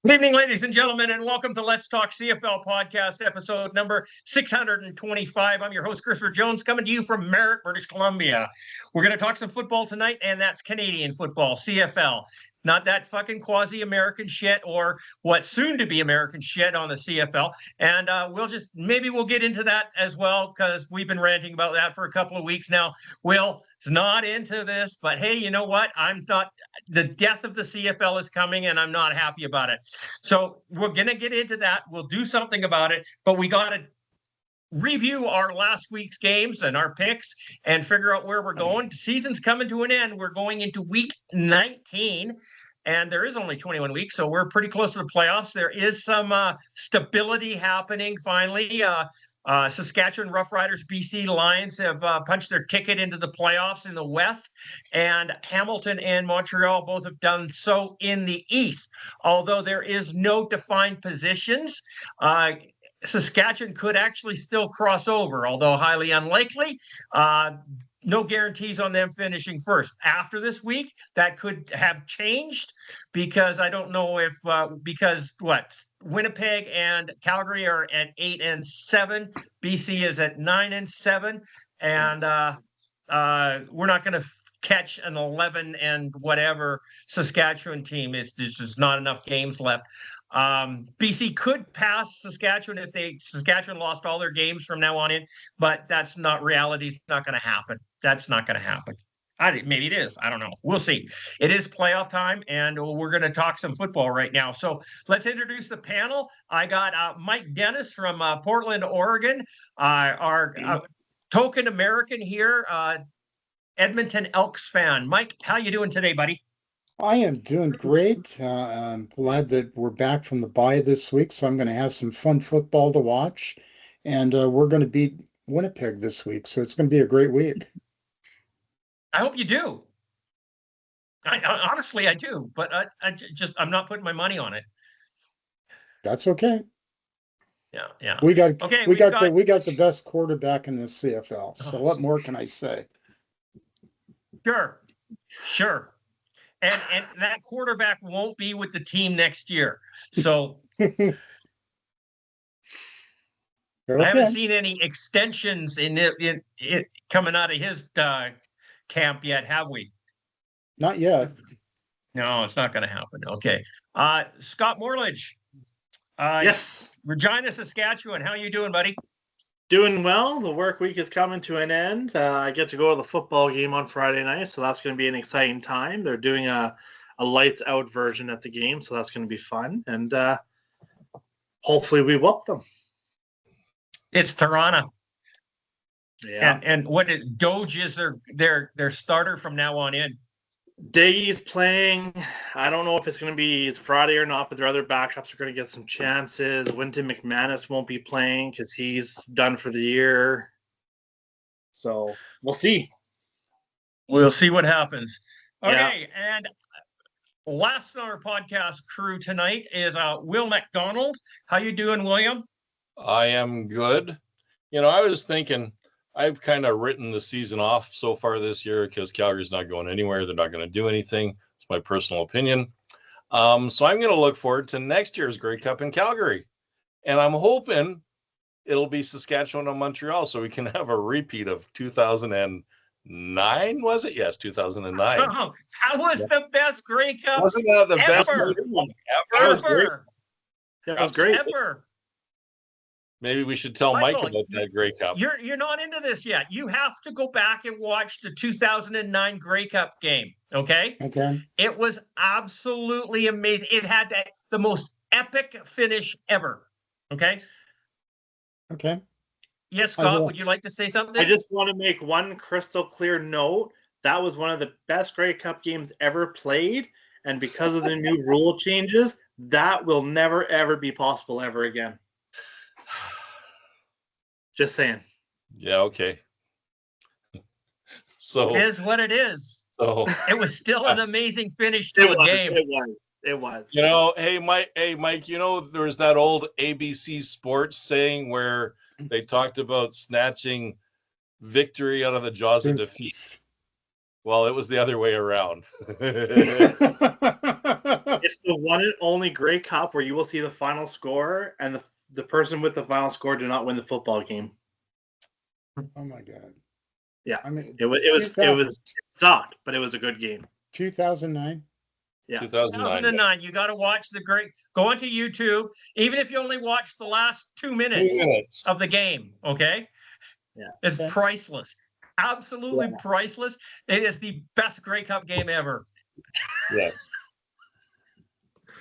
Good evening, ladies and gentlemen, and welcome to Let's Talk CFL podcast, episode number 625. I'm your host, Christopher Jones, coming to you from Merritt, British Columbia. We're going to talk some football tonight, and that's Canadian football, CFL. Not that fucking quasi-American shit or what soon to be American shit on the CFL. And we'll get into that as well, because we've been ranting about that for a couple of weeks now. Will is not into this, but hey, you know what? The death of the CFL is coming, and I'm not happy about it. So we're going to get into that. We'll do something about it, but we got to review our last week's games and our picks and figure out where we're going. The season's coming to an end. We're going into week 19, and there is only 21 weeks, so we're pretty close to the playoffs. There is some stability happening finally. Saskatchewan Roughriders, BC Lions have punched their ticket into the playoffs in the West, and Hamilton and Montreal both have done so in the East. Although there is no defined positions, Saskatchewan could actually still cross over, although highly unlikely. No guarantees on them finishing first. After this week, that could have changed because I don't know if Winnipeg and Calgary are at 8 and 7. BC is at 9 and 7, and we're not going to catch an 11 and whatever Saskatchewan team. There's just not enough games left. BC could pass Saskatchewan if Saskatchewan lost all their games from now on in, but that's not reality. It's not going to happen. That's not going to happen. Maybe it is. I don't know. We'll see. It is playoff time, and we're going to talk some football right now. So let's introduce the panel. I got Mike Dennis from Portland, Oregon, our token American here, Edmonton Elks fan. Mike, how you doing today, buddy? I am doing great. I'm glad that we're back from the bye this week, so I'm going to have some fun football to watch. And we're going to beat Winnipeg this week, so it's going to be a great week. I hope you do. Honestly, I do, but I'm not putting my money on it. That's okay. Yeah. We got the best quarterback in the CFL. So what more can I say? Sure. And that quarterback won't be with the team next year. So okay. I haven't seen any extensions in it coming out of his camp yet, have we? Not yet. No, it's not going to happen. Okay. Scott Morledge. Yes. Regina, Saskatchewan. How you doing, buddy? Doing well. The work week is coming to an end. I get to go to the football game on Friday night, so that's going to be an exciting time. They're doing a lights out version at the game, so that's going to be fun. And hopefully we whoop them. It's Toronto. Yeah. And what is Doge is their starter from now on in. Daggy's playing. I don't know if it's Friday or not, but their other backups are going to get some chances. Winton McManus won't be playing because he's done for the year. So we'll see. We'll see what happens. Okay, yeah. And last on our podcast crew tonight is Will McDonald. How you doing, William? I am good. I was thinking I've kind of written the season off so far this year because Calgary's not going anywhere. They're not going to do anything. It's my personal opinion. So I'm going to look forward to next year's Grey Cup in Calgary. And I'm hoping it'll be Saskatchewan and Montreal so we can have a repeat of 2009, was it? Yes, 2009. Oh, that was the best Grey Cup. Wasn't that the best ever? That was great. Ever. Maybe we should tell Mike about that Grey Cup. You're not into this yet. You have to go back and watch the 2009 Grey Cup game, okay? Okay. It was absolutely amazing. It had the most epic finish ever, okay? Okay. Yes, Scott, would you like to say something? I just want to make one crystal clear note. That was one of the best Grey Cup games ever played, and because of the new rule changes, that will never, ever be possible ever again. Just saying. Yeah, okay. So it is what it is. So it was still an amazing finish to a game. It was. Hey Mike, there was that old ABC Sports saying where they talked about snatching victory out of the jaws of defeat. Well, it was the other way around. It's the one and only Grey Cup where you will see the final score, and the person with the final score did not win the football game. Oh my God. Yeah. I mean, It sucked, but it was a good game. 2009. Yeah. 2009. 2009. You got to watch go onto YouTube, even if you only watch the last 2 minutes, 2 minutes. of the game. Okay. Yeah. It's Okay. priceless. Absolutely priceless. It is the best Grey Cup game ever. Yes.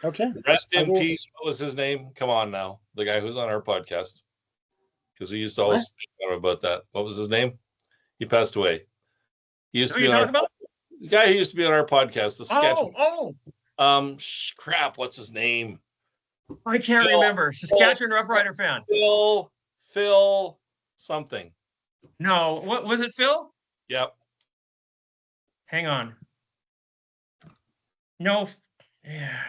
Okay. Rest I in will- peace. What was his name? Come on now. The guy who's on our podcast. Because we used to always speak about that. What was his name? He passed away. He used Who to are be you on talking about? the guy who used to be on our podcast, the sketch. Oh, Crap, what's his name? I can't Phil. remember. Saskatchewan Rough Rider fan. Phil something. No, what was it, Phil? Yep. Hang on. No. Yeah.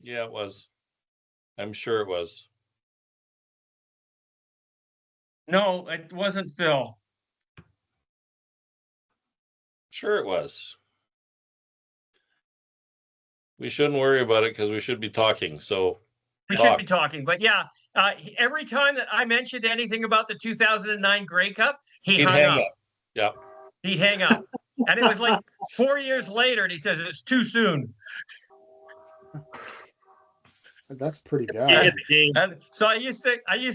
Yeah, it was. I'm sure it was. No, it wasn't Phil. Sure it was. We shouldn't worry about it because we should be talking. So We should be talking, but yeah, every time that I mentioned anything about the 2009 Grey Cup, he'd hung hang up. up. Yep. He'd hang up. And it was like 4 years later, and he says it's too soon. That's pretty bad. It's a game. And so I used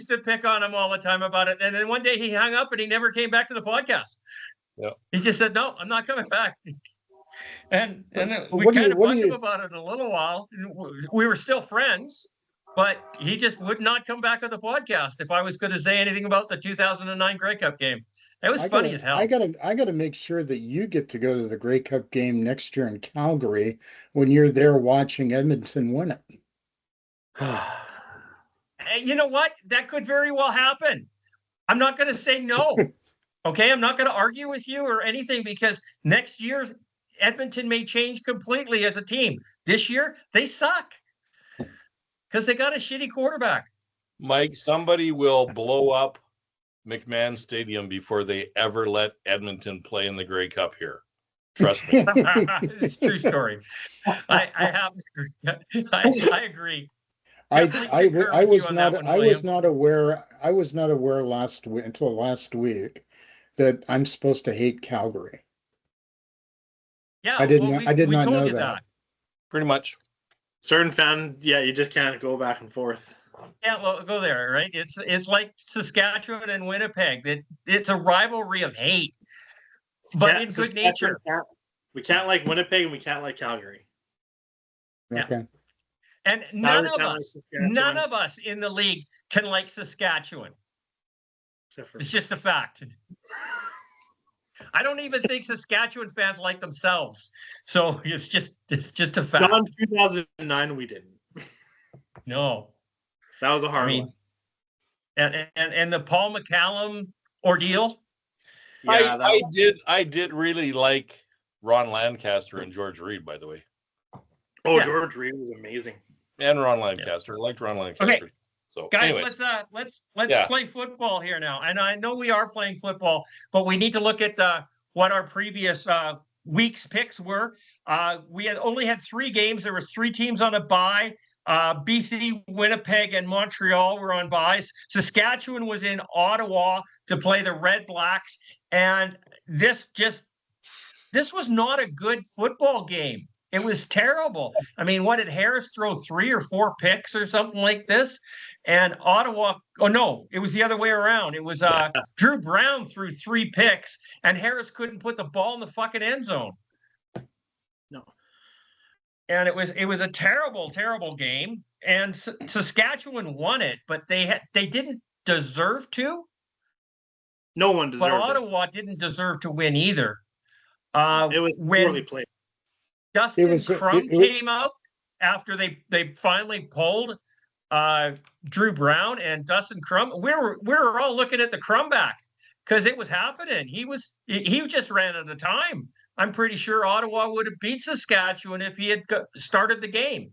to pick on him all the time about it. And then one day he hung up and he never came back to the podcast. Yeah. He just said, "No, I'm not coming back." And we What do kind you- of what do bugged you- him about it a little while. We were still friends, but he just would not come back on the podcast if I was going to say anything about the 2009 Grey Cup game. It was funny as hell. I gotta make sure that you get to go to the Grey Cup game next year in Calgary when you're there watching Edmonton win it. Hey, you know what? That could very well happen. I'm not going to say no. Okay, I'm not going to argue with you or anything because next year Edmonton may change completely as a team. This year they suck because they got a shitty quarterback. Mike, somebody will blow up McMahon Stadium before they ever let Edmonton play in the Grey Cup here. Trust me. It's a true story. I have I agree. I Definitely concur with you was on that not one, I was William. not aware until last week that I'm supposed to hate Calgary. Yeah, I did well, not we told know you that. Pretty much. Certain fan, yeah, you just can't go back and forth. Yeah, well, go there, right? It's like Saskatchewan and Winnipeg. It's a rivalry of hate, but in good nature. We can't like Winnipeg and we can't like Calgary. Yeah. Okay. And Calgary can't like Saskatchewan, none of us in the league can like Saskatchewan. except for It's just a fact. I don't even think Saskatchewan fans like themselves. So it's just a fact. Not in 2009, we didn't. No. That was a hard I mean, one. and the Paul McCallum ordeal. Yeah, I did really like Ron Lancaster and George Reed, by the way. Oh, Yeah. George Reed was amazing. And Ron Lancaster. I liked Ron Lancaster. Okay. So Guys, anyway, let's Yeah. play football here now. And I know we are playing football, but we need to look at what our previous week's picks were. We had only had 3 games. There was 3 teams on a bye. BC, Winnipeg, and Montreal were on byes. Saskatchewan was in Ottawa to play the Red Blacks, and this was not a good football game. It was terrible. I mean, what did Harris throw 3 or 4 picks or something like this? And Ottawa, oh no, it was the other way around. It was Drew Brown threw 3 picks, and Harris couldn't put the ball in the fucking end zone. No. And it was a terrible, terrible game. And Saskatchewan won it, but they didn't deserve to. No one But deserved it. Ottawa didn't deserve to win either. It was poorly played. Dustin Crum came out after they finally pulled Drew Brown and Dustin Crum. We were all looking at the Crum back because it was happening. He just ran out of time. I'm pretty sure Ottawa would have beat Saskatchewan if he had started the game.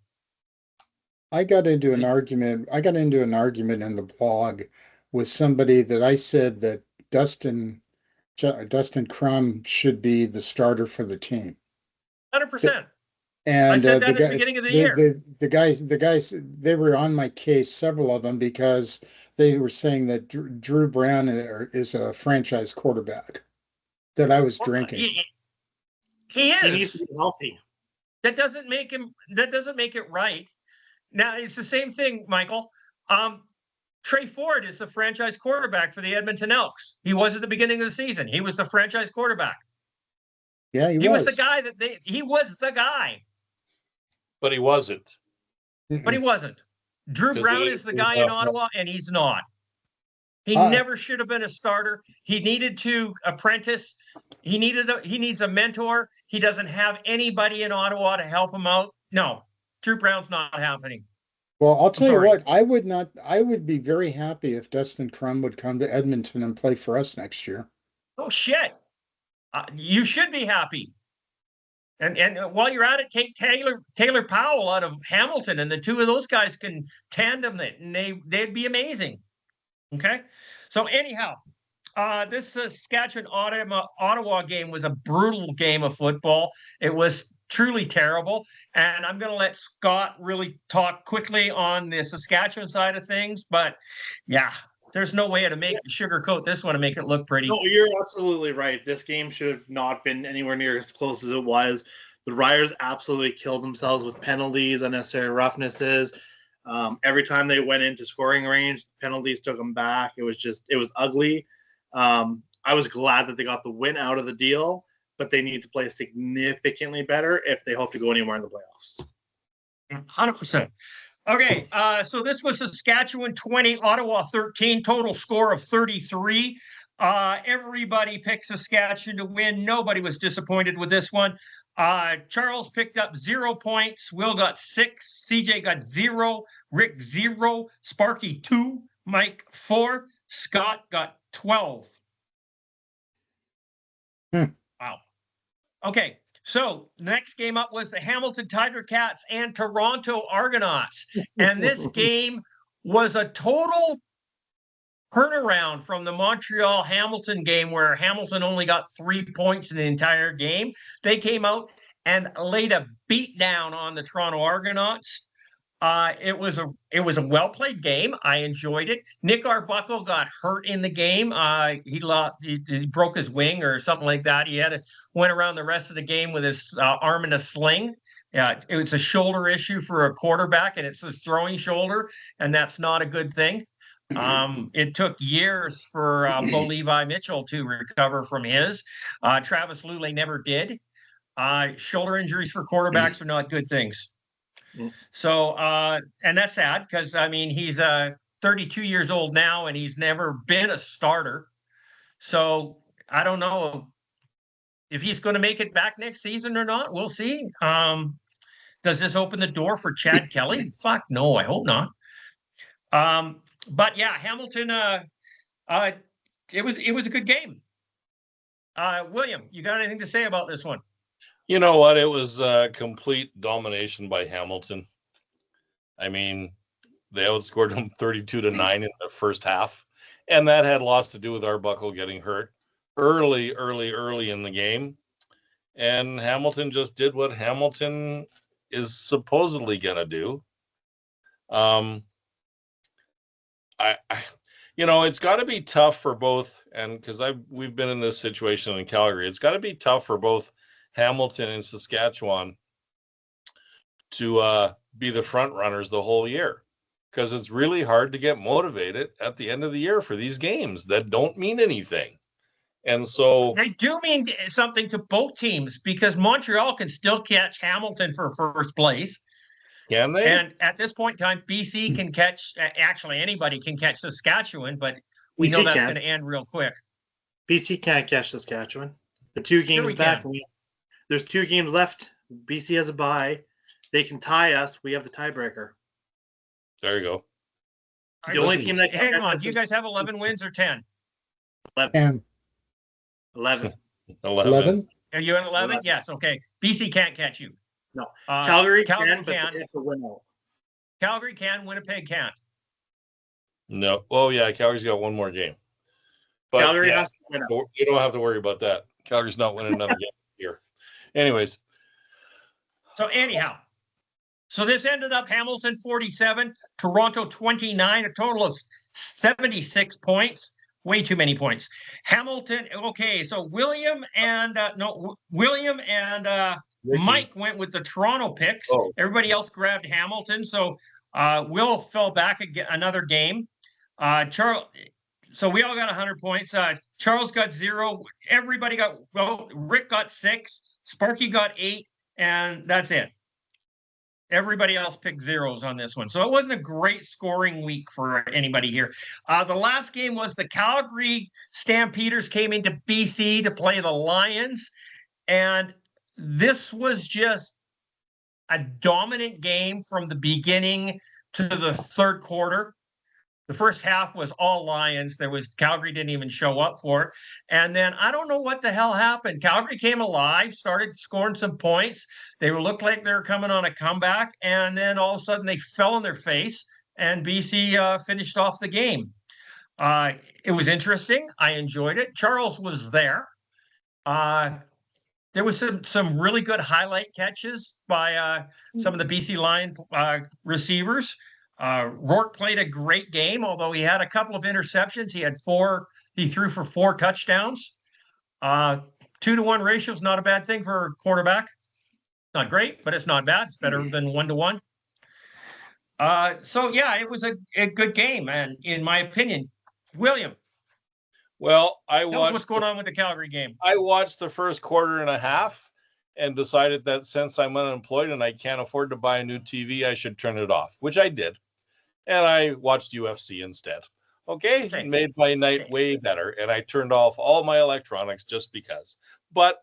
I got into an argument in the blog with somebody that I said that Dustin Crum should be the starter for the team. 100%. And said the that at the guy, beginning of the year. the guys, they were on my case, several of them, because they were saying that Drew Brown is a franchise quarterback. That I was drinking. He He needs is. to be healthy. That doesn't make it right. Now it's the same thing, Michael. Trey Ford is the franchise quarterback for the Edmonton Elks. He was at the beginning of the season. He was the franchise quarterback. Yeah, He was the guy he was the guy. But he wasn't. But he wasn't. Drew Brown is the guy in Ottawa, and he's not. He never should have been a starter. He needed to apprentice. He needs a mentor. He doesn't have anybody in Ottawa to help him out. No, Drew Brown's not happening. Well, I'll tell you what, I would be very happy if Dustin Crum would come to Edmonton and play for us next year. Oh, shit. You should be happy. And while you're at it, take Taylor Powell out of Hamilton, and the two of those guys can tandem it, and they'd be amazing. Okay, so anyhow, this Saskatchewan Ottawa game was a brutal game of football. It was truly terrible, and I'm going to let Scott really talk quickly on the Saskatchewan side of things. But yeah, there's no way to sugarcoat this one and make it look pretty. No, you're absolutely right. This game should have not been anywhere near as close as it was. The Riders absolutely killed themselves with penalties, unnecessary roughnesses. Every time they went into scoring range, penalties took them back. It was ugly. I was glad that they got the win out of the deal, but they need to play significantly better if they hope to go anywhere in the playoffs. 100%. Okay, so this was Saskatchewan 20, Ottawa 13, total score of 33. Everybody picked Saskatchewan to win. Nobody was disappointed with this one. Charles picked up 0 points. Will got 6. CJ got 0. Rick 0. Sparky 2. Mike 4. Scott got 12. Wow. Okay, so the next game up was the Hamilton Tiger Cats and Toronto Argonauts. And this game was a total turnaround from the Montreal-Hamilton game, where Hamilton only got 3 points in the entire game. They came out and laid a beat down on the Toronto Argonauts. It was a well-played game. I enjoyed it. Nick Arbuckle got hurt in the game. He broke his wing or something like that. He went around the rest of the game with his arm in a sling. Yeah, it was a shoulder issue for a quarterback, and it's his throwing shoulder, and that's not a good thing. It took years for Bo Levi Mitchell to recover from his. Travis Luley never did. Shoulder injuries for quarterbacks are not good things. So, and that's sad because, I mean, he's 32 years old now, and he's never been a starter. So I don't know if he's going to make it back next season or not. We'll see. Does this open the door for Chad Kelly? Fuck no, I hope not. But yeah, Hamilton, it was a good game. William, you got anything to say about this one? You know what? It was a complete domination by Hamilton. I mean, they outscored them 32-9 in the first half, and that had lots to do with Arbuckle getting hurt early in the game. And Hamilton just did what Hamilton is supposedly going to do. It's got to be tough for both, and because we've been in this situation in Calgary, it's got to be tough for both Hamilton and Saskatchewan to be the front runners the whole year, because it's really hard to get motivated at the end of the year for these games that don't mean anything. And so they do mean something to both teams, because Montreal can still catch Hamilton for first place. Can they? And at this point in time, BC can catch, actually anybody can catch Saskatchewan, but we know that's going to end real quick. BC can't catch Saskatchewan. The 2 games back, there's 2 games left. BC has a bye. They can tie us. We have the tiebreaker. There you go. The only team that hang on. Do you guys have 11 wins or 10? 11. 11. Are you at 11? Yes. Okay. BC can't catch you. No. Calgary can, but can. they have to win out. Calgary can. Winnipeg can't. No. Oh, yeah. Calgary's got one more game. But Calgary has to win out. You don't have to worry about that. Calgary's not winning another game here. Anyways, So anyhow, so this ended up Hamilton 47, Toronto 29, a total of 76 points. Way too many points. Hamilton, okay, so William and Mike went with the Toronto picks. Oh. Everybody else grabbed Hamilton. So Will fell back again, another game. Charles, so we all got 100 points. Charles got 0. Everybody got, well, Rick got 6. Sparky got 8. And that's it. Everybody else picked zeros on this one. So it wasn't a great scoring week for anybody here. The last game was the Calgary Stampeders came into BC to play the Lions. And this was just a dominant game from the beginning to the third quarter. The first half was all Lions. Calgary didn't even show up for it. And then I don't know what the hell happened. Calgary came alive, started scoring some points. They looked like they were coming on a comeback. And then all of a sudden they fell on their face and BC finished off the game. It was interesting. I enjoyed it. Charles was there. There was some really good highlight catches by some of the BC Lion receivers. Rourke played a great game, although he had a couple of interceptions. He threw for 4 touchdowns. 2-to-1 ratio is not a bad thing for a quarterback. Not great, but it's not bad. It's better than 1-to-1. So yeah, it was a good game, and in my opinion, William. Well, Tell us what's going on with the Calgary game. I watched the first quarter and a half and decided that since I'm unemployed and I can't afford to buy a new TV, I should turn it off, which I did. And I watched UFC instead. Okay. It made my night way better. And I turned off all my electronics just because. But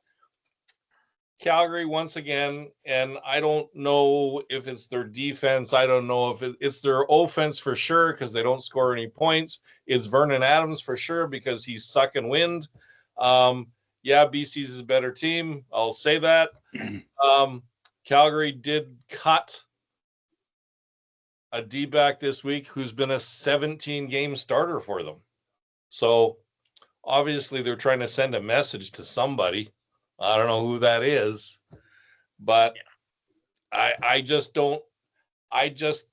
Calgary once again, and I don't know if it's their defense. I don't know if it's their offense for sure because they don't score any points. It's Vernon Adams for sure because he's sucking wind. Yeah, BC's a better team. I'll say that. Calgary did cut a D-back this week who's been a 17-game starter for them. So obviously they're trying to send a message to somebody. I don't know who that is, but I just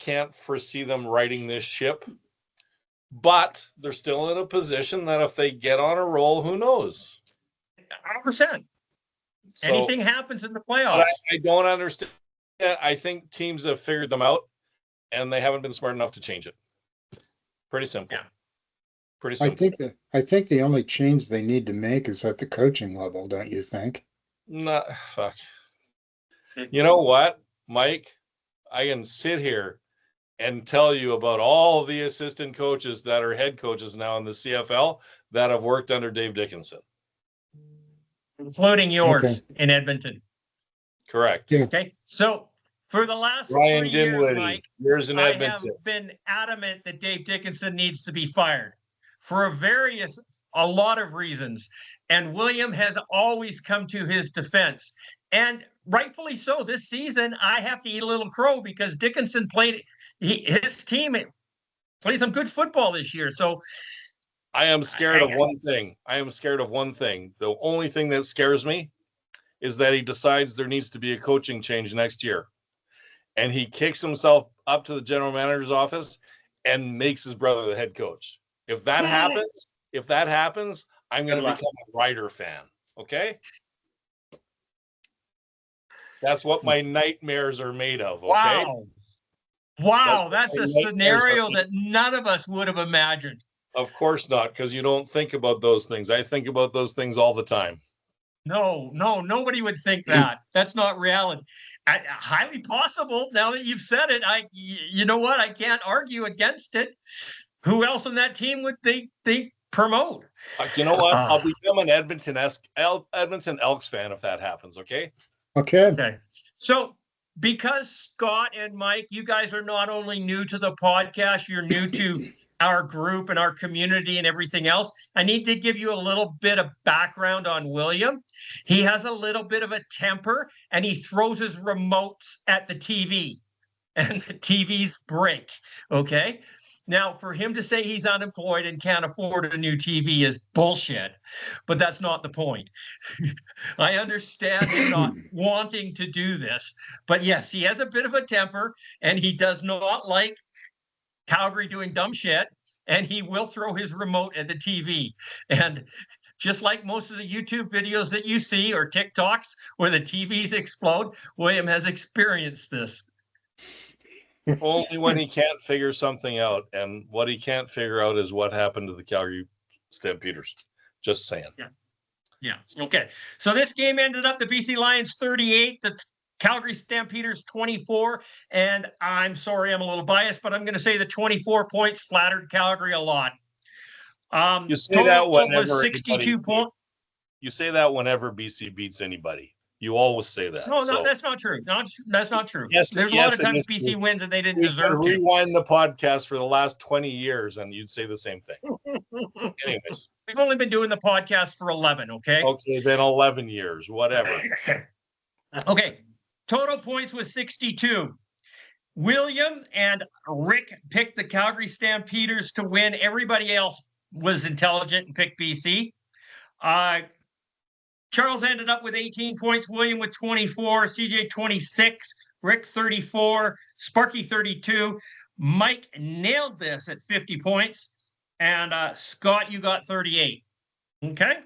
can't foresee them righting this ship. But they're still in a position that if they get on a roll, who knows? 100%. So, anything happens in the playoffs. I don't understand. I think teams have figured them out, and they haven't been smart enough to change it. Pretty simple. Yeah. Pretty simple. I think the only change they need to make is at the coaching level, don't you think? No, fuck. You know what, Mike? I can sit here and tell you about all the assistant coaches that are head coaches now in the CFL that have worked under Dave Dickinson. Including yours in Edmonton. Correct. Yeah. Okay. So for the last Ryan 3 years, Mike, years in Edmonton. I have been adamant that Dave Dickinson needs to be fired for a lot of reasons. And William has always come to his defense. And rightfully so. This season, I have to eat a little crow because Dickinson his team played some good football this year. So I am scared of one thing. The only thing that scares me is that he decides there needs to be a coaching change next year. And he kicks himself up to the general manager's office and makes his brother the head coach. If that happens, I'm going to become a Ryder fan. Okay? That's what my nightmares are made of. Okay? Wow. That's a scenario that none of us would have imagined. Of course not, because you don't think about those things. I think about those things all the time. No, nobody would think that. That's not reality. Highly possible. Now that you've said it, you know what? I can't argue against it. Who else on that team would they promote? You know what? I'll become an Edmonton Elks fan if that happens. Okay. Okay. So because Scott and Mike, you guys are not only new to the podcast, you're new to our group and our community and everything else. I need to give you a little bit of background on William. He has a little bit of a temper and he throws his remotes at the TV and the TVs break. Okay. Now, for him to say he's unemployed and can't afford a new TV is bullshit, but that's not the point. I understand him not wanting to do this, but yes, he has a bit of a temper and he does not like Calgary doing dumb shit, and he will throw his remote at the TV. And just like most of the YouTube videos that you see or TikToks where the TVs explode, William has experienced this. Only when he can't figure something out, and what he can't figure out is what happened to the Calgary Stampeders. Just saying. Yeah. Okay. So this game ended up the BC Lions 38, the Calgary Stampeders 24. And I'm sorry, I'm a little biased, but I'm going to say the 24 points flattered Calgary a lot. You say that whenever 62 points. You say that whenever BC beats anybody. You always say that. No, that's not true. That's not true. Yes, there's a lot of times BC wins and they didn't deserve to. Rewind the podcast for the last 20 years and you'd say the same thing. Anyways. We've only been doing the podcast for 11, okay? Okay, then 11 years, whatever. Okay, total points was 62. William and Rick picked the Calgary Stampeders to win. Everybody else was intelligent and picked BC. Charles ended up with 18 points, William with 24, CJ 26, Rick 34, Sparky 32. Mike nailed this at 50 points, and Scott, you got 38. Okay?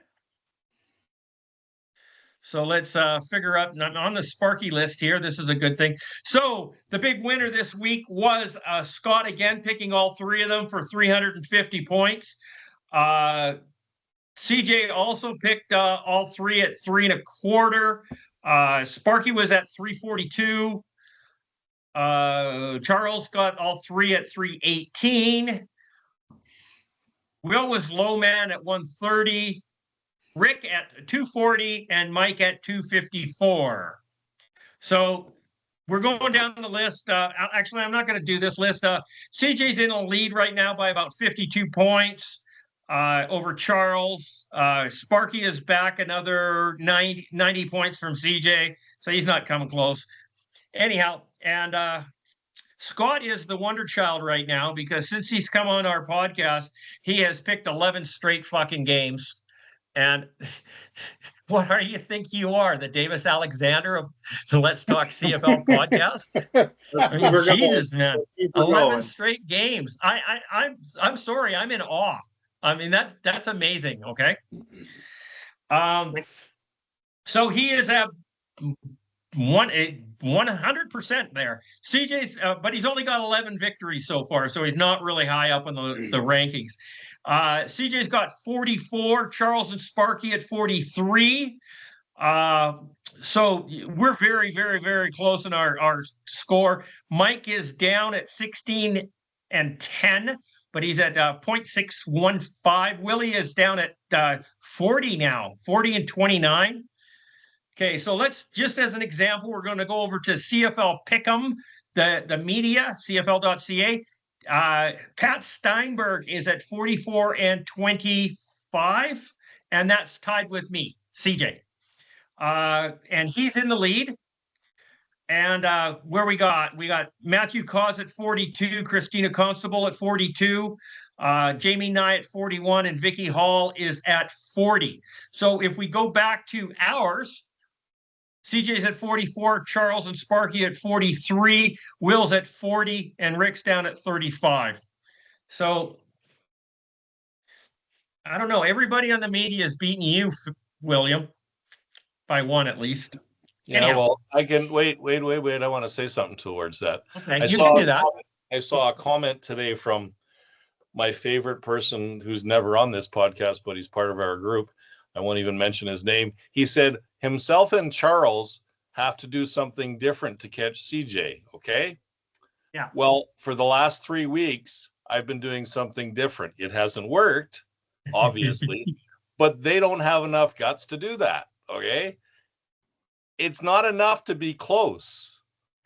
So let's figure out on the Sparky list here. This is a good thing. So the big winner this week was Scott again, picking all three of them for 350 points. CJ also picked all three at 3.25. Sparky was at 342. Charles got all three at 318. Will was low man at 130. Rick at 240 and Mike at 254. So we're going down the list. Actually, I'm not going to do this list. CJ's in the lead right now by about 52 points over Charles. Sparky is back another 90 points from CJ, so he's not coming close. Anyhow, and Scott is the wonder child right now because since he's come on our podcast, he has picked 11 straight fucking games. And what do you think you are, the Davis Alexander of the Let's Talk CFL podcast? I mean, Jesus, man, 11 straight games. I'm sorry, I'm in awe. I mean, that's amazing. Okay. So he is at 100% there. CJ's, but he's only got 11 victories so far, so he's not really high up in the rankings. CJ's got 44, Charles and Sparky at 43. So we're very, very, very close in our score. Mike is down at 16 and 10, but he's at 0.615. Willie is down at 40 now, 40 and 29. Okay, so let's, just as an example, we're going to go over to CFL Pick'em, the media, CFL.ca. Pat Steinberg is at 44 and 25, and that's tied with me, CJ. And he's in the lead. And where we got Matthew Cause at 42, Christina Constable at 42, Jamie Nye at 41, and Vicky Hall is at 40. So if we go back to ours, CJ's at 44, Charles and Sparky at 43, Will's at 40, and Rick's down at 35. So I don't know. Everybody on the media is beating you, William, by one at least. Yeah, anyhow. Well, I can wait. I want to say something towards that. Okay, you can do that. I saw a comment today from my favorite person who's never on this podcast, but he's part of our group. I won't even mention his name. He said himself and Charles have to do something different to catch CJ. Okay. Yeah. Well, for the last 3 weeks, I've been doing something different. It hasn't worked, obviously, but they don't have enough guts to do that. Okay. It's not enough to be close.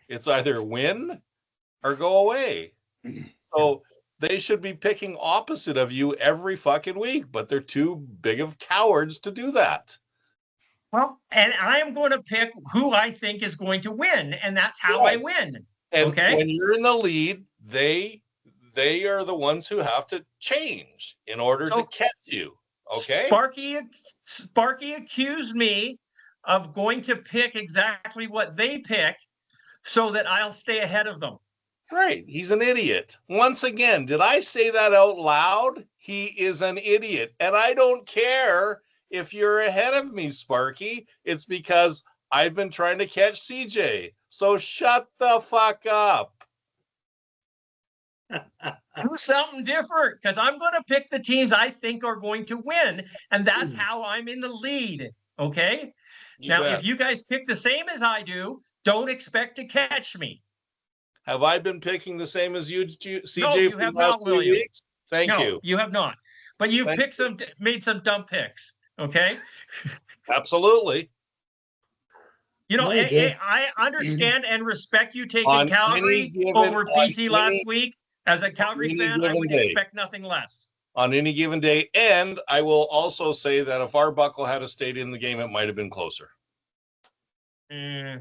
It's either win or go away. So they should be picking opposite of you every fucking week, but they're too big of cowards to do that. Well, and I am going to pick who I think is going to win, and that's how I win. And okay. When you're in the lead, they they are the ones who have to change in order to catch you. Okay. Sparky accused me of going to pick exactly what they pick so that I'll stay ahead of them. Right. He's an idiot. Once again, did I say that out loud? He is an idiot. And I don't care if you're ahead of me, Sparky. It's because I've been trying to catch CJ. So shut the fuck up. Do something different, because I'm going to pick the teams I think are going to win. And that's how I'm in the lead. Okay. Now, if you guys pick the same as I do, don't expect to catch me. Have I been picking the same as you, CJ? No, you for have the last not, 3 William. weeks? Thank you. You have not. But you've made some dumb picks. Okay. Absolutely. You know, No, you did. I understand and respect you taking Calgary over BC last week. As a Calgary fan, I would expect nothing less. On any given day. And I will also say that if Arbuckle had stayed in the game, it might have been closer. I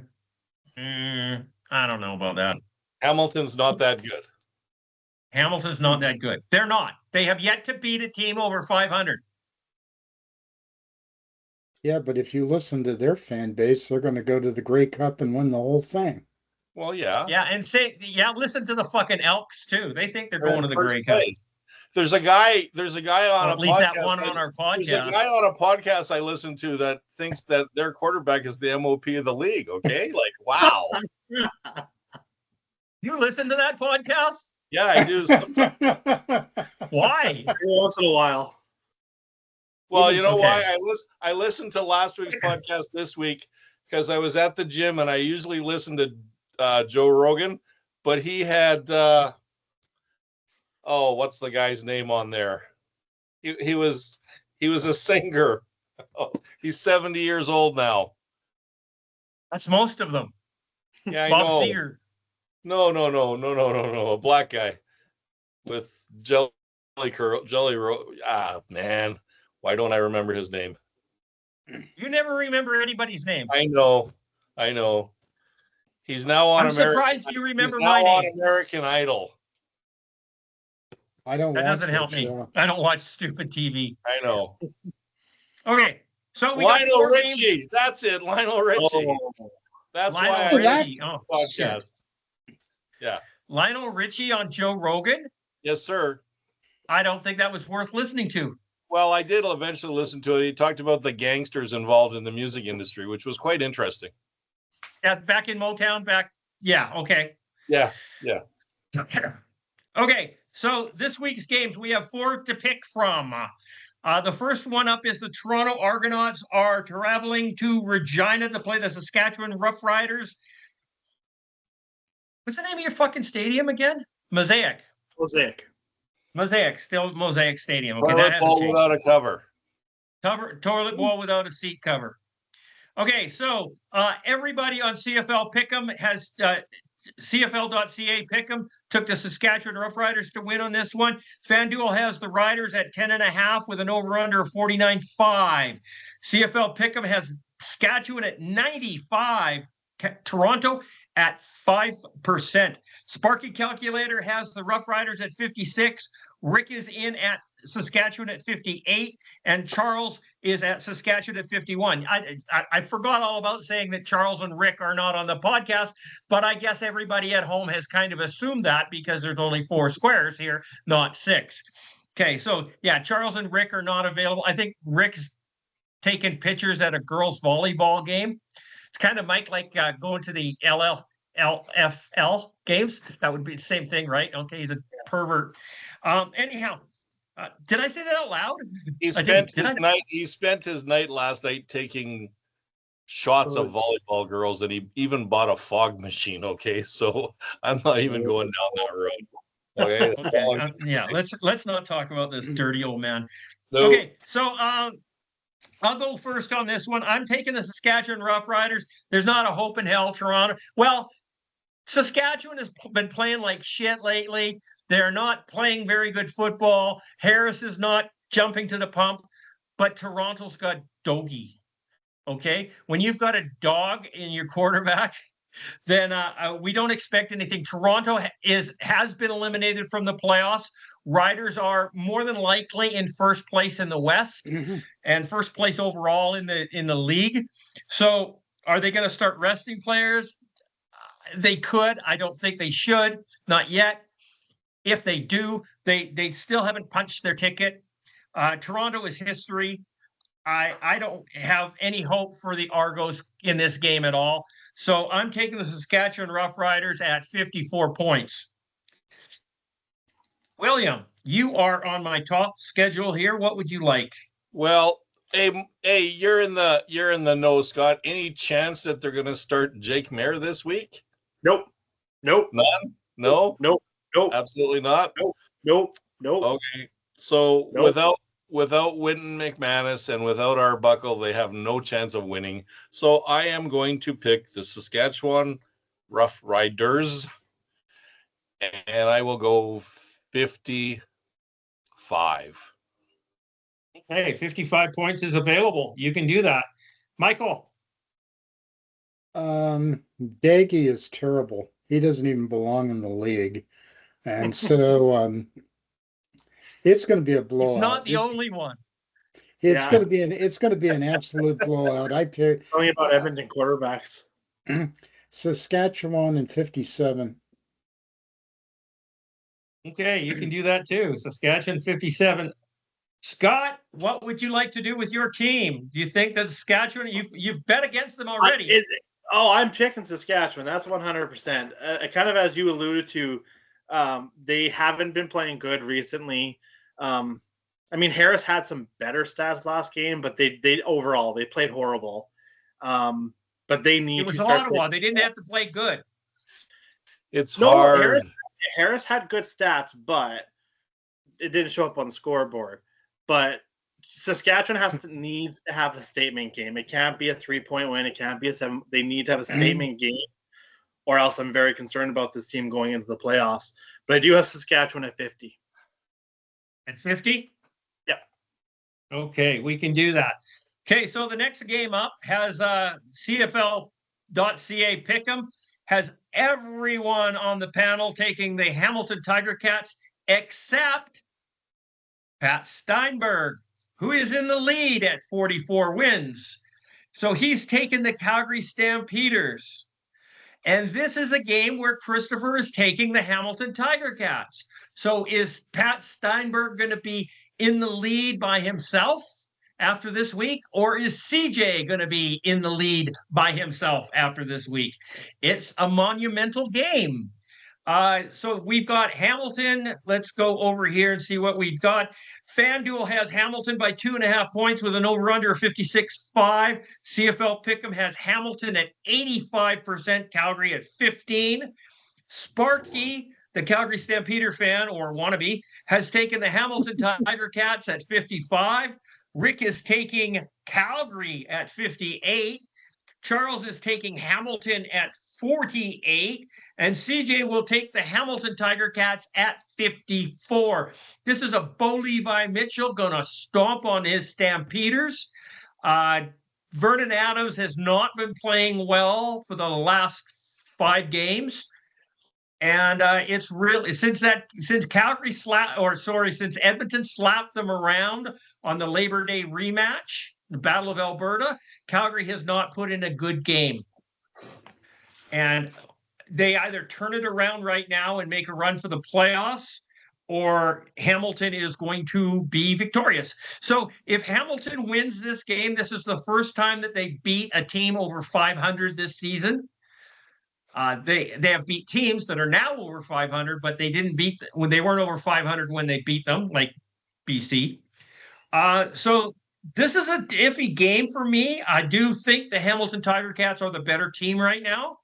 don't know about that. Hamilton's not that good. Hamilton's not that good. They're not. They have yet to beat a team over 500. Yeah, but if you listen to their fan base, they're going to go to the Grey Cup and win the whole thing. Well, yeah. Yeah, and listen to the fucking Elks too. They think they're going to the Grey Cup. There's a guy on at least that one on our podcast. There's a guy on a podcast I listen to that thinks that their quarterback is the MOP of the league. Okay, like wow. You listen to that podcast? Yeah, I do. Why? Once in a while. Well, you know why? I listened to last week's podcast this week because I was at the gym and I usually listen to Joe Rogan, but he had what's the guy's name on there? He was a singer. Oh, he's 70 years old now. That's most of them. Yeah, I Bob know. Seger. No. A black guy with jelly roll. Ah, man. Why don't I remember his name? You never remember anybody's name. I know. He's now on. I'm surprised you remember he's my now name. on American Idol. I don't. That doesn't help me. I don't watch stupid TV. I know. Okay, so we Lionel Richie. That's it, Lionel Richie. Oh. That's Lionel why Richie. podcast. Yeah. Lionel Richie on Joe Rogan. Yes, sir. I don't think that was worth listening to. Well, I did eventually listen to it. He talked about the gangsters involved in the music industry, which was quite interesting. Yeah, back in Motown, yeah, okay. Yeah. Okay, so this week's games, we have 4 to pick from. The first one up is the Toronto Argonauts are traveling to Regina to play the Saskatchewan Roughriders. What's the name of your fucking stadium again? Mosaic, still Mosaic Stadium. Okay, toilet bowl without a cover. Toilet bowl without a seat cover. Okay, so everybody on CFL Pick'em has CFL.ca Pick'em took the Saskatchewan Roughriders to win on this one. FanDuel has the Riders at 10.5 with an over/under of 49.5. CFL Pick'em has Saskatchewan at 95. Toronto at 5%. Sparky Calculator has the Rough Riders at 56. Rick is in at Saskatchewan at 58, and Charles is at Saskatchewan at 51. I forgot all about saying that Charles and Rick are not on the podcast, but I guess everybody at home has kind of assumed that because there's only 4 squares here, not 6. Okay, so yeah, Charles and Rick are not available. I think Rick's taking pictures at a girls' volleyball game. It's kind of like going to the LFL games. That would be the same thing, right? Okay, he's a pervert. Anyhow, did I say that out loud? He spent his night last night taking shots of volleyball girls, and he even bought a fog machine. Okay, so I'm not even going down that road. Okay. Okay. Yeah, let's not talk about this dirty old man. No. Okay, so I'll go first on this one. I'm taking the Saskatchewan Roughriders. There's not a hope in hell, Toronto. Well, Saskatchewan has been playing like shit lately. They're not playing very good football. Harris is not jumping to the pump, but Toronto's got Dogie. Okay? When you've got a dog in your quarterback, then we don't expect anything. Toronto has been eliminated from the playoffs. Riders are more than likely in first place in the West and first place overall in the league. So are they going to start resting players? They could. I don't think they should. Not yet. If they do, they still haven't punched their ticket. Toronto is history. I don't have any hope for the Argos in this game at all. So I'm taking the Saskatchewan Roughriders at 54 points. William, you are on my top schedule here. What would you like? Well, hey, you're in the know, Scott. Any chance that they're going to start Jake Mayer this week? Nope. None? No? Nope. Absolutely not? Nope. Okay. So without Winton McManus and without Arbuckle, they have no chance of winning. So I am going to pick the Saskatchewan Roughriders, and I will go 55. Hey, 55 points is available. You can do that. Michael. Daggy is terrible. He doesn't even belong in the league. And so it's going to be a blowout. He's not the only one. It's going to be an absolute blowout. Tell me about Edmonton quarterbacks. Saskatchewan in 57. Okay, you can do that too. Saskatchewan 57. Scott, what would you like to do with your team? Do you think that Saskatchewan, you've bet against them already? I'm picking Saskatchewan. That's 100%. Kind of as you alluded to, they haven't been playing good recently. I mean, Harris had some better stats last game, but they overall they played horrible. But they need it was to start Ottawa. They didn't have to play good. It's hard. Harris had good stats, but it didn't show up on the scoreboard. But Saskatchewan needs to have a statement game. It can't be a 3-point win. It can't be a 7. They need to have a statement game, or else I'm very concerned about this team going into the playoffs. But I do have Saskatchewan at 50. At 50? Yep. Okay, we can do that. Okay, so the next game up has CFL.ca Pick'em, has everyone on the panel taking the Hamilton Tiger Cats except Pat Steinberg, who is in the lead at 44 wins. So he's taken the Calgary Stampeders. And this is a game where Christopher is taking the Hamilton Tiger Cats. So is Pat Steinberg going to be in the lead by himself after this week? Or is CJ going to be in the lead by himself after this week? It's a monumental game. So we've got Hamilton. Let's go over here and see what we've got. FanDuel has Hamilton by 2.5 points with an over-under of 56.5. CFL Pick'em has Hamilton at 85%, Calgary at 15. Sparky, the Calgary Stampeder fan or wannabe, has taken the Hamilton Tiger Cats at 55. Rick is taking Calgary at 58. Charles is taking Hamilton at 48, and CJ will take the Hamilton Tiger Cats at 54. This is a Bo Levi Mitchell gonna stomp on his Stampeders. Vernon Adams has not been playing well for the last 5 games, and it's really since Edmonton slapped them around on the Labor Day rematch, the Battle of Alberta, Calgary has not put in a good game. And they either turn it around right now and make a run for the playoffs, or Hamilton is going to be victorious. So if Hamilton wins this game, this is the first time that they beat a team over 500 this season. They have beat teams that are now over 500, but they didn't beat when they weren't over 500 when they beat them, like BC. So this is a iffy game for me. I do think the Hamilton Tiger Cats are the better team right now.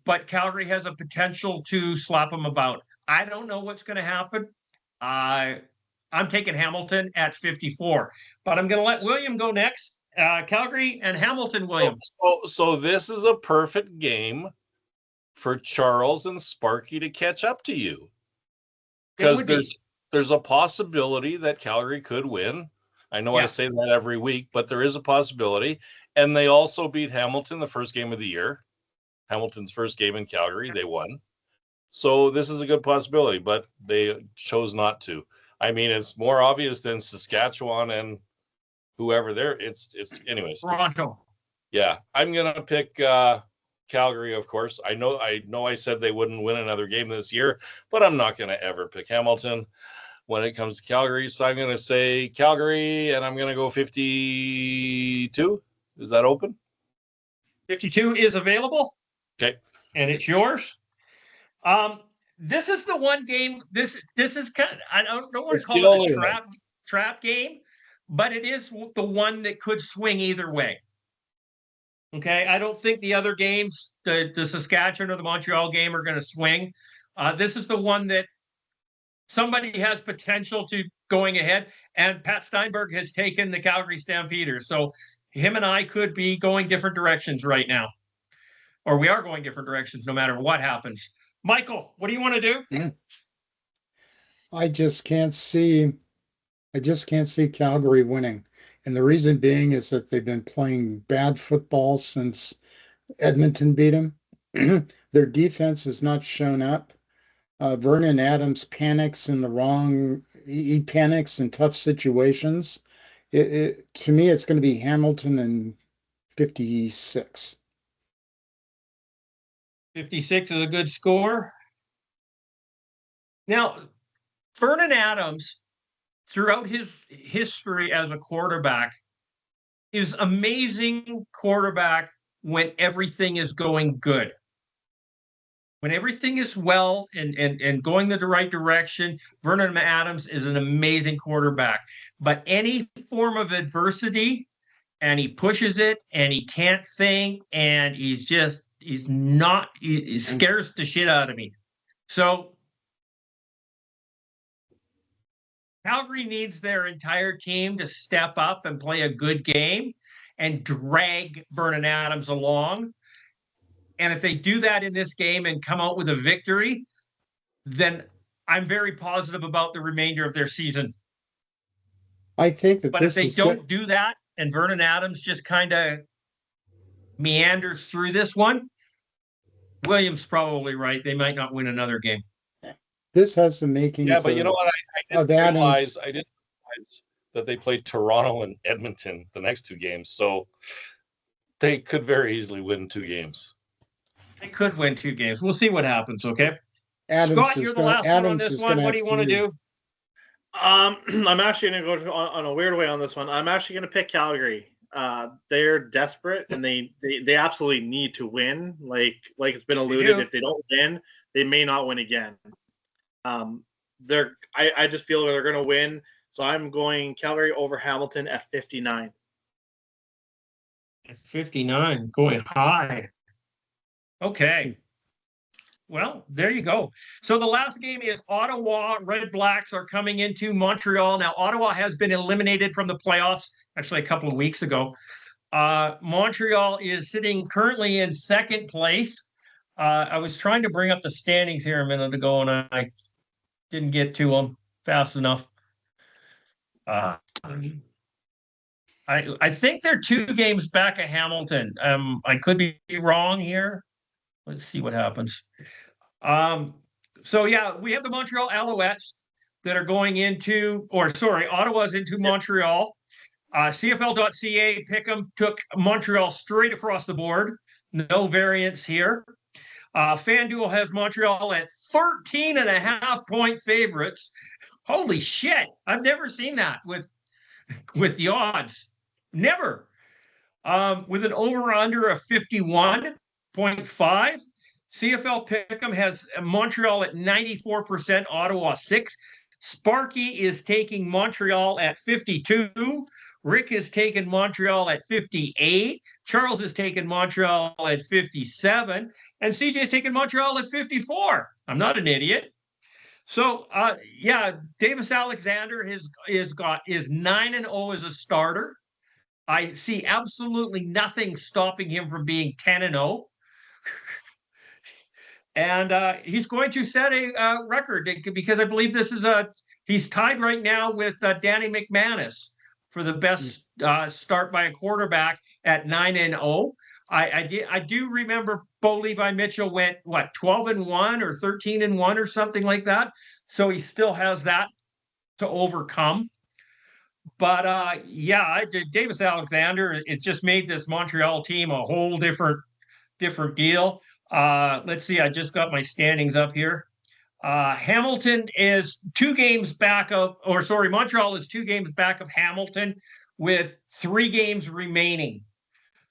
But Calgary has a potential to slap them about. I don't know what's going to happen. I'm taking Hamilton at 54, but I'm going to let William go next. Calgary and Hamilton, William. So this is a perfect game for Charles and Sparky to catch up to you, because there's a possibility that Calgary could win. I know I say that every week, but there is a possibility. And they also beat Hamilton the first game of the year. Hamilton's first game in Calgary. They won. So this is a good possibility, but they chose not to. I mean, it's more obvious than Saskatchewan and whoever there. It's anyways. Toronto. Yeah, I'm gonna pick Calgary, of course. I know I said they wouldn't win another game this year, but I'm not gonna ever pick Hamilton when it comes to Calgary. So I'm gonna say Calgary, and I'm gonna go 52. Is that open? 52 is available. Okay. And it's yours. This is the one game. This is kind of, I don't want to call it a trap game, but it is the one that could swing either way. Okay, I don't think the other games, the Saskatchewan or the Montreal game, are going to swing. This is the one that somebody has potential to going ahead, and Pat Steinberg has taken the Calgary Stampeders. So him and I could be going different directions right now, or we are going different directions no matter what happens. Michael, what do you want to do? I just can't see Calgary winning. And the reason being is that they've been playing bad football since Edmonton beat them. Their defense has not shown up. Vernon Adams panics he panics in tough situations. To me, it's going to be Hamilton and 56. 56 is a good score. Now, Vernon Adams, throughout his history as a quarterback, is amazing quarterback when everything is going good. When everything is well and going the right direction, Vernon Adams is an amazing quarterback. But any form of adversity, and he pushes it, and he can't think, and he scares the shit out of me. So Calgary needs their entire team to step up and play a good game and drag Vernon Adams along. And if they do that in this game and come out with a victory, then I'm very positive about the remainder of their season. I think that but if they don't do that and Vernon Adams just kind of meanders through this one, William's probably right. They might not win another game. This has the makings. Yeah, but you know what? I didn't realize that they played Toronto and Edmonton the next two games, so they could very easily win two games. They could win two games. We'll see what happens. Okay, Adams Scott, you're the last one on this one. What do you want to do? I'm actually going to go on a weird way on this one. I'm actually going to pick Calgary. They're desperate and they absolutely need to win. Like it's been alluded, if they don't win, they may not win again. I just feel they're going to win. So I'm going Calgary over Hamilton at 59. At 59, going high. Okay. Well, there you go. So the last game is Ottawa. Red Blacks are coming into Montreal. Now, Ottawa has been eliminated from the playoffs actually a couple of weeks ago. Montreal is sitting currently in second place. I was trying to bring up the standings here a minute ago, and I didn't get to them fast enough. I think they're 2 games back of Hamilton. I could be wrong here. Let's see what happens. So yeah, we have the Montreal Alouettes that are going into, Ottawa's into Montreal. CFL.ca Pick'em took Montreal straight across the board. No variance here. FanDuel has Montreal at 13.5-point favorites. Holy shit. I've never seen that with the odds. Never. With an over-under of 51.5. CFL Pick'em has Montreal at 94%, Ottawa 6. Sparky is taking Montreal at 52. Rick has taken Montreal at 58. Charles has taken Montreal at 57. And CJ has taken Montreal at 54. I'm not an idiot. So, Davis Alexander is 9-0 as a starter. I see absolutely nothing stopping him from being 10-0. And he's going to set a record because I believe he's tied right now with Danny McManus for the best start by a quarterback at 9-0. I do remember Bo Levi Mitchell went, 12-1 or 13-1 or something like that. So he still has that to overcome. But Davis Alexander, it just made this Montreal team a whole different deal. Let's see, I just got my standings up here. Hamilton is 2 games back of, Montreal is 2 games back of Hamilton with 3 games remaining.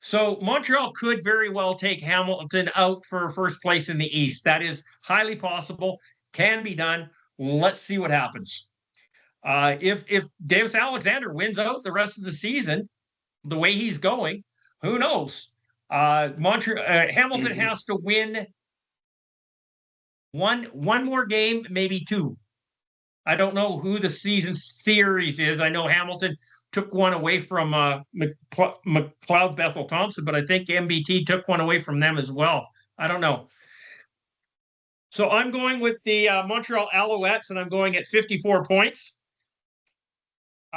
So Montreal could very well take Hamilton out for first place in the East. That is highly possible, can be done. Let's see what happens. If Davis Alexander wins out the rest of the season, the way he's going, who knows? Hamilton has to win one more game, maybe 2. I don't know who the season series is. I know Hamilton took one away from McLeod Bethel Thompson, but I think MBT took one away from them as well. I don't know. So I'm going with the Montreal Alouettes, and I'm going at 54 points.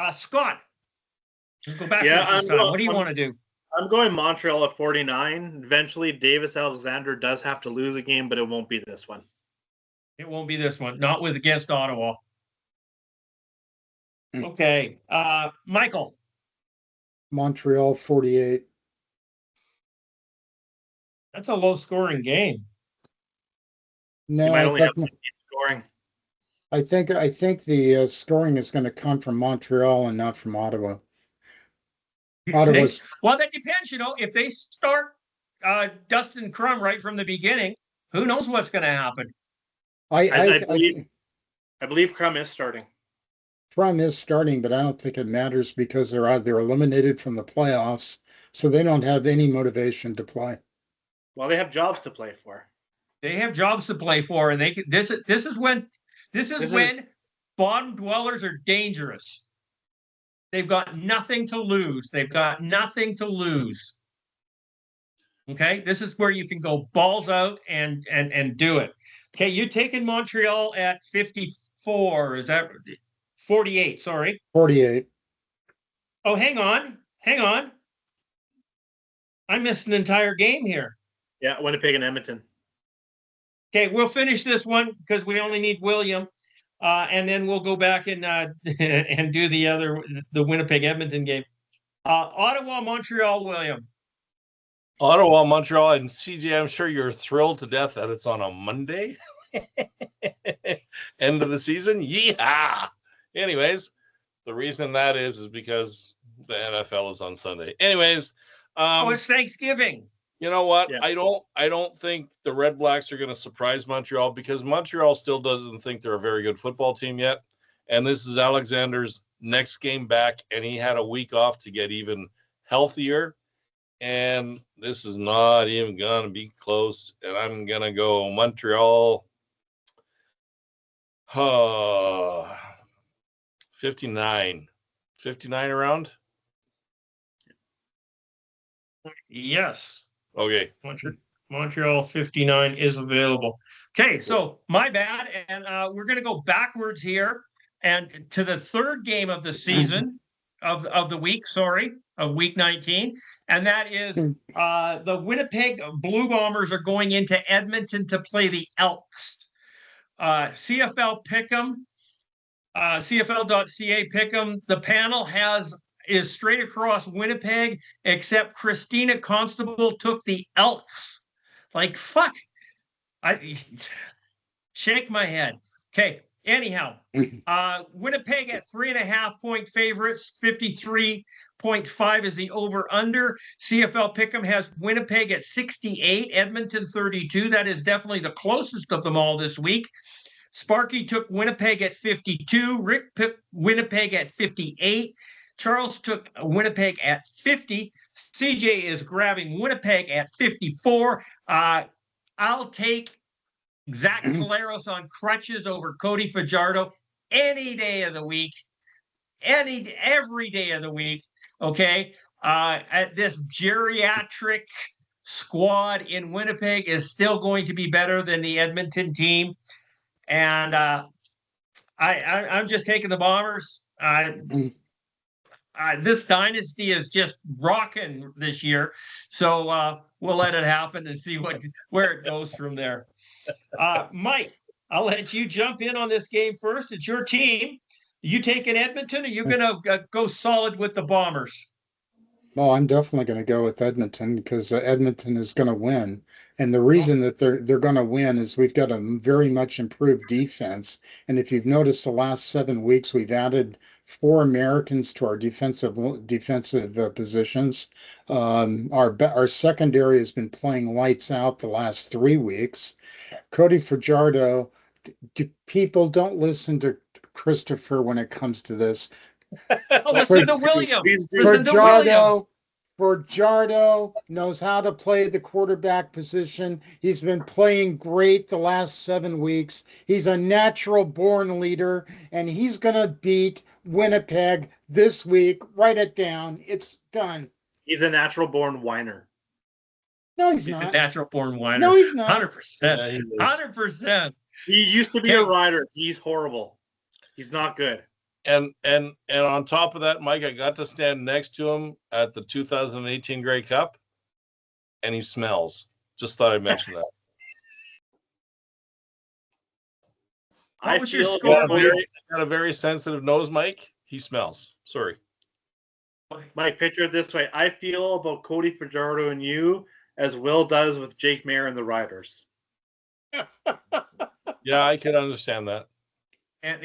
Scott, let's go back this time. What do you want to do? I'm going Montreal at 49. Eventually, Davis Alexander does have to lose a game, but it won't be this one. It won't be this one. Not against Ottawa. Okay. Michael. Montreal 48. That's a low-scoring game. No, scoring. I think the scoring is going to come from Montreal and not from Ottawa. Well, that depends. If they start Dustin Crum right from the beginning, who knows what's going to happen? I believe Crum is starting. Crum is starting, but I don't think it matters because they're eliminated from the playoffs, so they don't have any motivation to play. Well, they have jobs to play for. They have jobs to play for, and they can, this is when bottom dwellers are dangerous. They've got nothing to lose. Okay, this is where you can go balls out and do it. Okay, you taking Montreal at 54? Is that 48? Sorry, 48. Oh, hang on. I missed an entire game here. Yeah, Winnipeg and Edmonton. Okay, we'll finish this one because we only need William, and then we'll go back and and do the Winnipeg Edmonton game. Ottawa, Montreal, William. Ottawa, Montreal, and CJ, I'm sure you're thrilled to death that it's on a Monday. End of the season. Yeehaw! Anyways, the reason that is because the NFL is on Sunday. Anyways, it's Thanksgiving. You know what? Yeah. I don't think the Red Blacks are going to surprise Montreal because Montreal still doesn't think they're a very good football team yet. And this is Alexander's next game back, and he had a week off to get even healthier. And this is not even going to be close. And I'm going to go Montreal 59. 59 around? Yes. Okay. Montreal 59 is available. Okay, so my bad. And we're going to go backwards here and to the third game of the season of the week, of week 19. And that is the Winnipeg Blue Bombers are going into Edmonton to play the Elks. CFL Pick'em, CFL.ca Pick'em. The panel is straight across Winnipeg, except Christina Constable took the Elks. Like, fuck. I shake my head. Okay, anyhow, Winnipeg at 3.5-point favorites, 53.5 is the over-under. CFL Pick'em has Winnipeg at 68, Edmonton 32. That is definitely the closest of them all this week. Sparky took Winnipeg at 52. Rick took Winnipeg at 58. Charles took Winnipeg at 50. CJ is grabbing Winnipeg at 54. I'll take Zach Caleros on crutches over Cody Fajardo any day of the week. Every day of the week. Okay. At this geriatric squad in Winnipeg is still going to be better than the Edmonton team. And I'm just taking the Bombers. This dynasty is just rocking this year. So we'll let it happen and see where it goes from there. Mike, I'll let you jump in on this game first. It's your team. You taking Edmonton, or you going to go solid with the Bombers? Well, I'm definitely going to go with Edmonton because Edmonton is going to win. And the reason that they're going to win is we've got a very much improved defense. And if you've noticed the last 7 weeks, we've added 4 Americans to our defensive positions. Our secondary has been playing lights out the last 3 weeks. Cody Fajardo, people don't listen to Christopher when it comes to this. Listen to William. Listen to William. Fajardo knows how to play the quarterback position. He's been playing great the last 7 weeks. He's a natural born leader, and he's going to beat Winnipeg this week. Write it down. It's done. He's a natural born whiner. No, he's He's not. a natural born whiner. No, he's not. 100%. 100%. He used to be a rider. He's horrible. He's not good. And on top of that, Mike, I got to stand next to him at the 2018 Grey Cup, and he smells. Just thought I'd mention that. What was your Got score? a very sensitive nose, Mike. He smells. Sorry. Mike, picture it this way. I feel about Cody Fajardo and you as Will does with Jake Mayer and the Riders. Yeah, I can understand that. And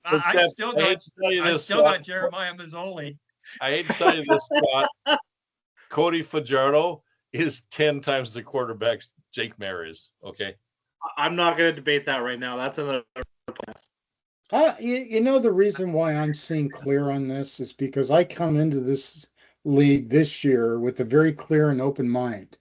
I still got Jeremiah Mazzoli. I hate to tell you this, Scott. Cody Fajardo is 10 times the quarterback Jake Mayer is. Okay. I'm not going to debate that right now. That's another podcast. You know, the reason why I'm seeing clear on this is because I come into this league this year with a very clear and open mind.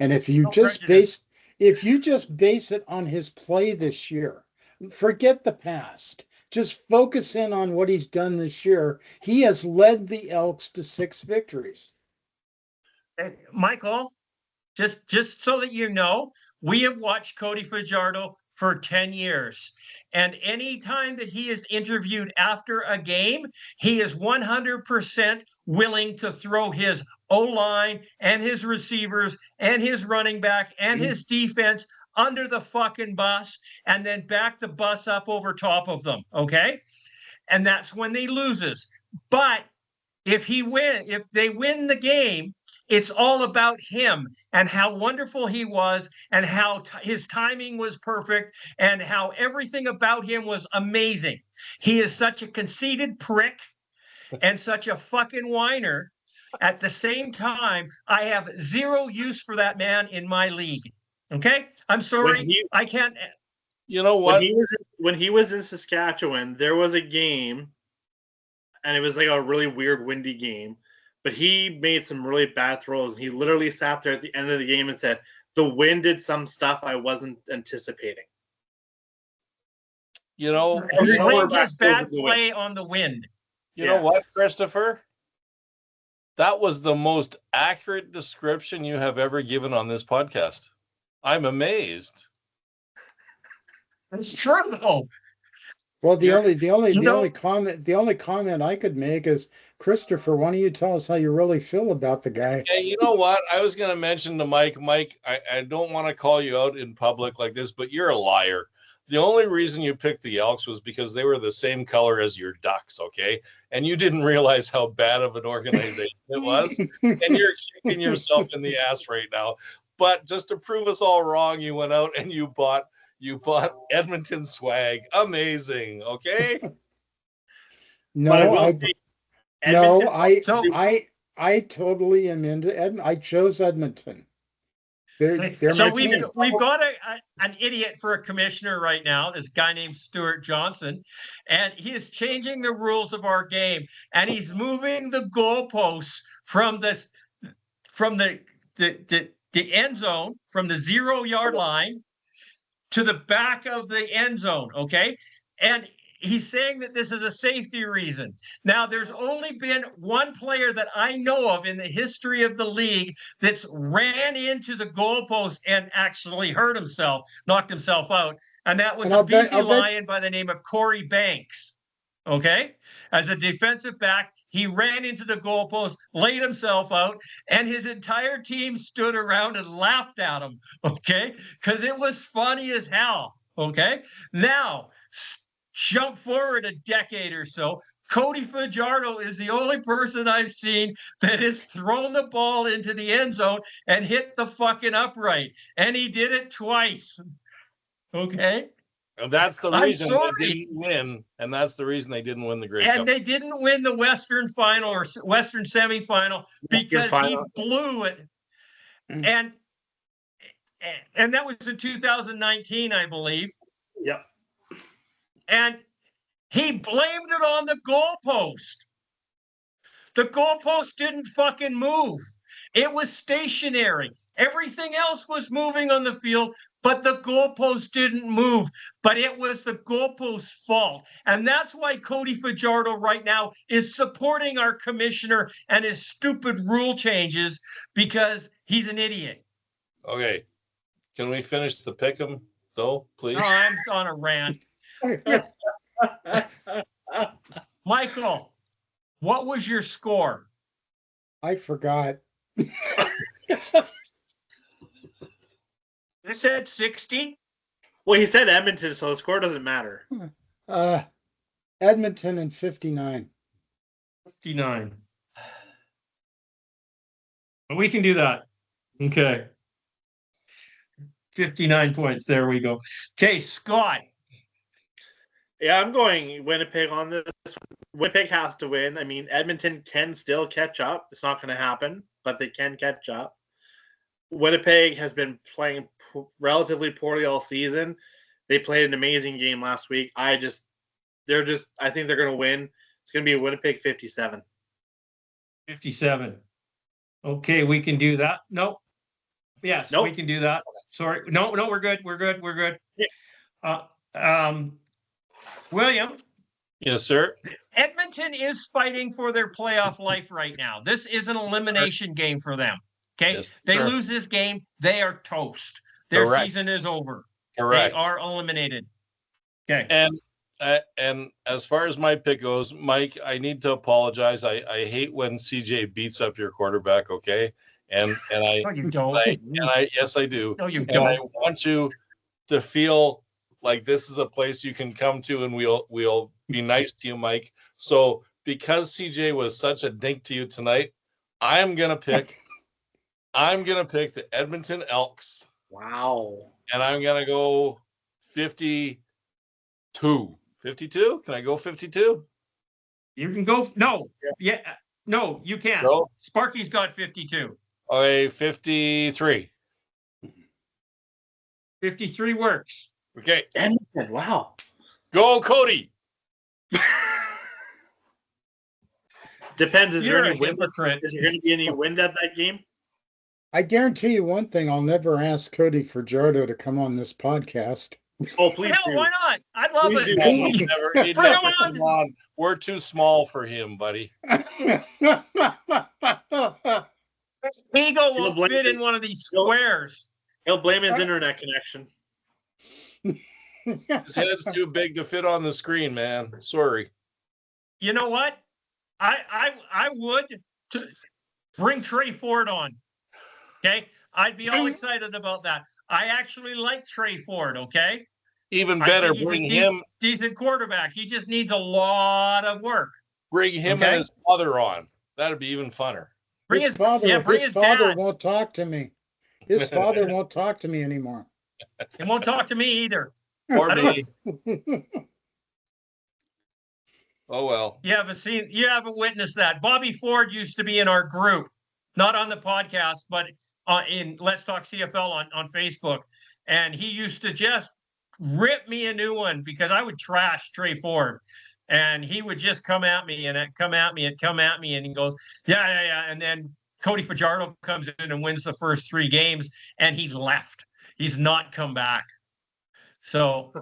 And if you just base it on his play this year, forget the past. Just focus in on what he's done this year. He has led the Elks to 6 victories. Michael, just so that you know, we have watched Cody Fajardo for 10 years. And any time that he is interviewed after a game, he is 100% willing to throw his O-line and his receivers and his running back and his defense under the fucking bus and then back the bus up over top of them, okay? And that's when he loses. But if they win the game, it's all about him and how wonderful he was and how his timing was perfect and how everything about him was amazing. He is such a conceited prick and such a fucking whiner. At the same time, I have zero use for that man in my league. Okay? I'm sorry. I can't. You know what? When he was in Saskatchewan, there was a game, and it was like a really weird, windy game. But he made some really bad throws. And he literally sat there at the end of the game and said, "The wind did some stuff I wasn't anticipating." He blamed his bad play on the wind. You know what, Christopher? That was the most accurate description you have ever given on this podcast. I'm amazed. It's true though. Well, the only comment I could make is, Christopher, why don't you tell us how you really feel about the guy? Hey, you know what? I was going to mention to Mike, I don't want to call you out in public like this, but you're a liar. The only reason you picked the Elks was because they were the same color as your Ducks, okay? And you didn't realize how bad of an organization it was. And you're kicking yourself in the ass right now. But just to prove us all wrong, you went out and you bought Edmonton swag. Amazing, okay? I totally am into Edmonton. I chose Edmonton. So we've got an idiot for a commissioner right now, this guy named Stuart Johnson, and he is changing the rules of our game, and he's moving the goalposts from the end zone, from the 0-yard line to the back of the end zone, okay? And he's saying that this is a safety reason. Now, there's only been one player that I know of in the history of the league that's ran into the goalpost and actually hurt himself, knocked himself out, and that was a BC Lion by the name of Corey Banks. Okay, as a defensive back, he ran into the goalpost, laid himself out, and his entire team stood around and laughed at him. Okay, because it was funny as hell. Okay, now jump forward a decade or so. Cody Fajardo is the only person I've seen that has thrown the ball into the end zone and hit the fucking upright. And he did it twice. Okay. And that's the I'm reason sorry. they didn't win. And that's the reason they didn't win the Grey And Cup. they didn't win the Western final or Western semifinal because he blew it. And that was in 2019, I believe. Yep. And he blamed it on the goalpost. The goalpost didn't fucking move. It was stationary. Everything else was moving on the field, but the goalpost didn't move. But it was the goalpost's fault. And that's why Cody Fajardo right now is supporting our commissioner and his stupid rule changes, because he's an idiot. Okay. Can we finish the pick'em though, please? No, I'm on a rant. Michael, what was your score? I forgot. You said 60? Well, he said Edmonton, so the score doesn't matter. Edmonton and 59. 59. But we can do that. Okay. 59 points. There we go. Okay, Scott. Yeah, I'm going Winnipeg on this. Winnipeg has to win. I mean, Edmonton can still catch up. It's not going to happen, but they can catch up. Winnipeg has been playing relatively poorly all season. They played an amazing game last week. I think they're going to win. It's going to be a Winnipeg 57. 57. Okay, we can do that. No. Yes, Nope. We can do that. Sorry. No, we're good. We're good. Yeah. William. Yes, sir. Edmonton is fighting for their playoff life right now. This is an elimination game for them. Okay. Yes, they sir. lose this game, they are toast. Their Correct. season is over. Correct. They are eliminated. Okay. And as far as my pick goes, Mike, I need to apologize. I hate when CJ beats up your quarterback. Okay. And I No, you don't. yes, I do. No, you And don't. I want you to feel like this is a place you can come to, and we'll be nice to you, Mike. So because CJ was such a dink to you tonight, I'm gonna pick the Edmonton Elks. Wow. And I'm gonna go 52. 52? Can I go 52? You can go. No. Yeah. No, you can't. No? Sparky's got 52. Okay, 53. 53 works. Okay. Edmonton, wow. Go, Cody. Depends. Is You're there a any wind? hypocrite. Is there going to be any wind at that game? I guarantee you one thing, I'll never ask Cody Fajardo to come on this podcast. Oh, please Hell, do. why not? I love Please it. do. He'd Bring never him come on. We're too small for him, buddy. Ego won't fit in one of these squares. He'll blame his internet connection. His head's too big to fit on the screen, man. Sorry. You know what? I would bring Trey Ford on. Okay, I'd be all excited about that. I actually like Trey Ford. Okay, Even I better, think he's bring a him decent quarterback. He just needs a lot of work. and Okay. his father on. That'd be even funner. Bring His father dad. won't talk to me. His father won't talk to me anymore. He won't talk to me either. Or I don't- me. Oh well. You haven't witnessed that. Bobby Ford used to be in our group, not on the podcast, but in Let's Talk CFL on Facebook. And he used to just rip me a new one because I would trash Trey Ford. And he would just come at me and come at me. And he goes, yeah. And then Cody Fajardo comes in and wins the first 3 games, and he left. He's not come back. So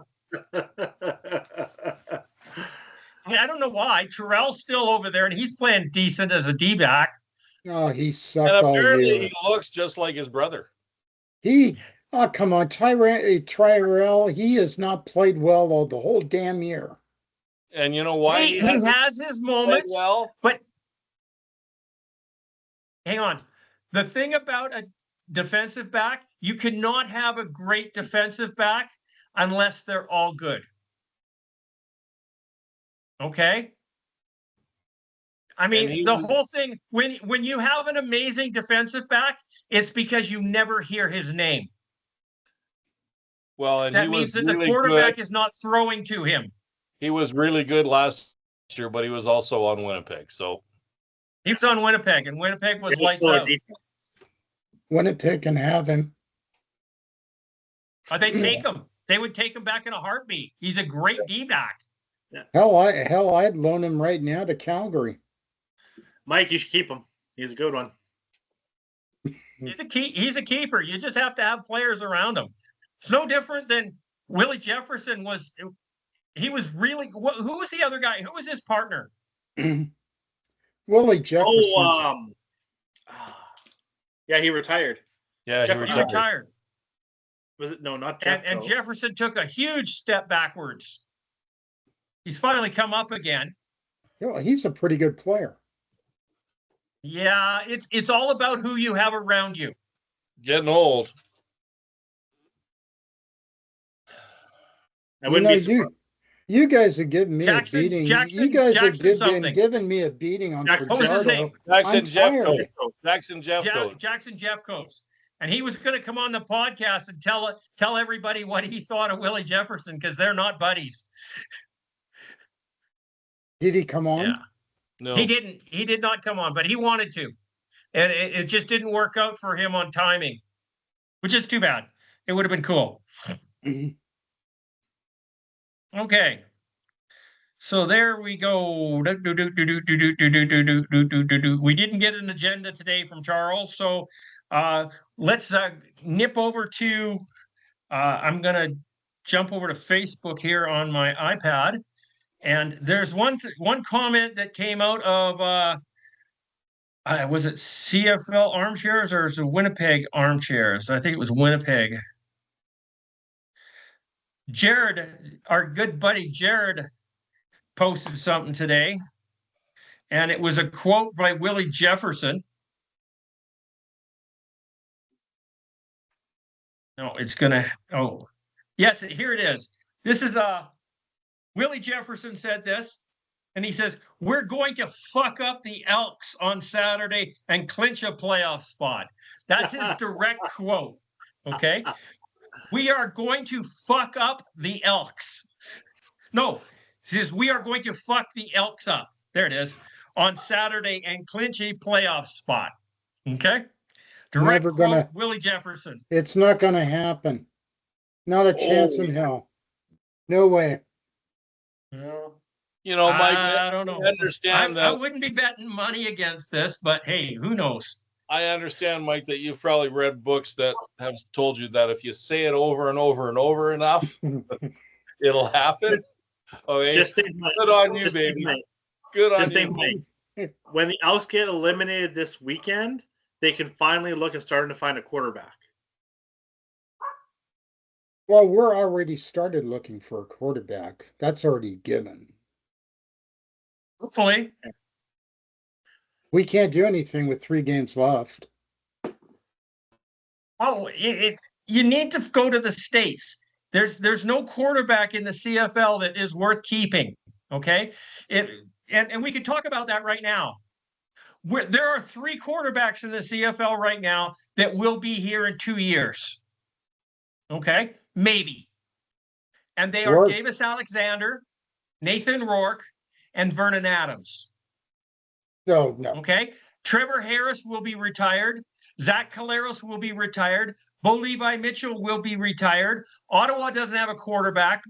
I don't know why. Terrell's still over there, and he's playing decent as a D-back. Oh, he And sucked all apparently year. he looks just like his brother. Oh, come on, Tyrell, he has not played well the whole damn year. And you know why He has his moments. well? But hang on. The thing about a defensive back, you cannot have a great defensive back unless they're all good. Okay? I mean, the whole thing, when you have an amazing defensive back, it's because you never hear his name. Well, and that he means was that really the quarterback good. is not throwing to him. He was really good last year, but he was also on Winnipeg. So he was on Winnipeg, and Winnipeg was lights out. Winnipeg can have him. They'd take him. They would take him back in a heartbeat. He's a great D-back. Yeah. Hell, I'd loan him right now to Calgary. Mike, you should keep him. He's a good one. He's a keeper. You just have to have players around him. It's no different than Willie Jefferson was. He was really. Who was the other guy? Who was his partner? Willie Jefferson. Yeah, he retired. Yeah, he retired. Was it? No, not Jeff. And Jefferson took a huge step backwards. He's finally come up again. Yeah, he's a pretty good player. Yeah, it's all about who you have around you. Getting old. You guys have given me a beating. You guys have given me a beating on Jackson. What was his name? Jackson Jeffcoat. Jackson Jeffcoat. And he was going to come on the podcast and tell everybody what he thought of Willie Jefferson because they're not buddies. Did he come on? Yeah. No. He didn't. He did not come on, but he wanted to. And it just didn't work out for him on timing, which is too bad. It would have been cool. Okay. So there we go. We didn't get an agenda today from Charles. So let's nip over to, I'm going to jump over to Facebook here on my iPad. And there's one comment that came out of, was it CFL Armchairs or is it Winnipeg Armchairs? I think it was Winnipeg. Jared, our good buddy Jared, posted something today. And it was a quote by Willie Jefferson. No, it's going to, oh, yes, here it is. This is Willie Jefferson said this, and he says, we're going to fuck up the Elks on Saturday and clinch a playoff spot. That's his direct quote, okay? We are going to fuck up the Elks. No, he says, we are going to fuck the Elks up. There it is, on Saturday and clinch a playoff spot, okay? Direct quote, Willie Jefferson. It's not going to happen. Not a chance in hell. No way. You know, Mike, I don't know. I understand that. I wouldn't be betting money against this, but hey, who knows? I understand, Mike, that you've probably read books that have told you that if you say it over and over and over enough, it'll happen. Okay. Just think, good on you, baby. Good on you. When the Elks get eliminated this weekend, they can finally look at starting to find a quarterback. Well, we're already started looking for a quarterback. That's already given. Hopefully. We can't do anything with 3 games left. Oh, you need to go to the States. There's no quarterback in the CFL that is worth keeping, okay? And we could talk about that right now. There are 3 quarterbacks in the CFL right now that will be here in 2 years. Okay? Maybe. And they are Davis Alexander, Nathan Rourke, and Vernon Adams. No. Okay? Trevor Harris will be retired. Zach Caleros will be retired. Bo Levi Mitchell will be retired. Ottawa doesn't have a quarterback.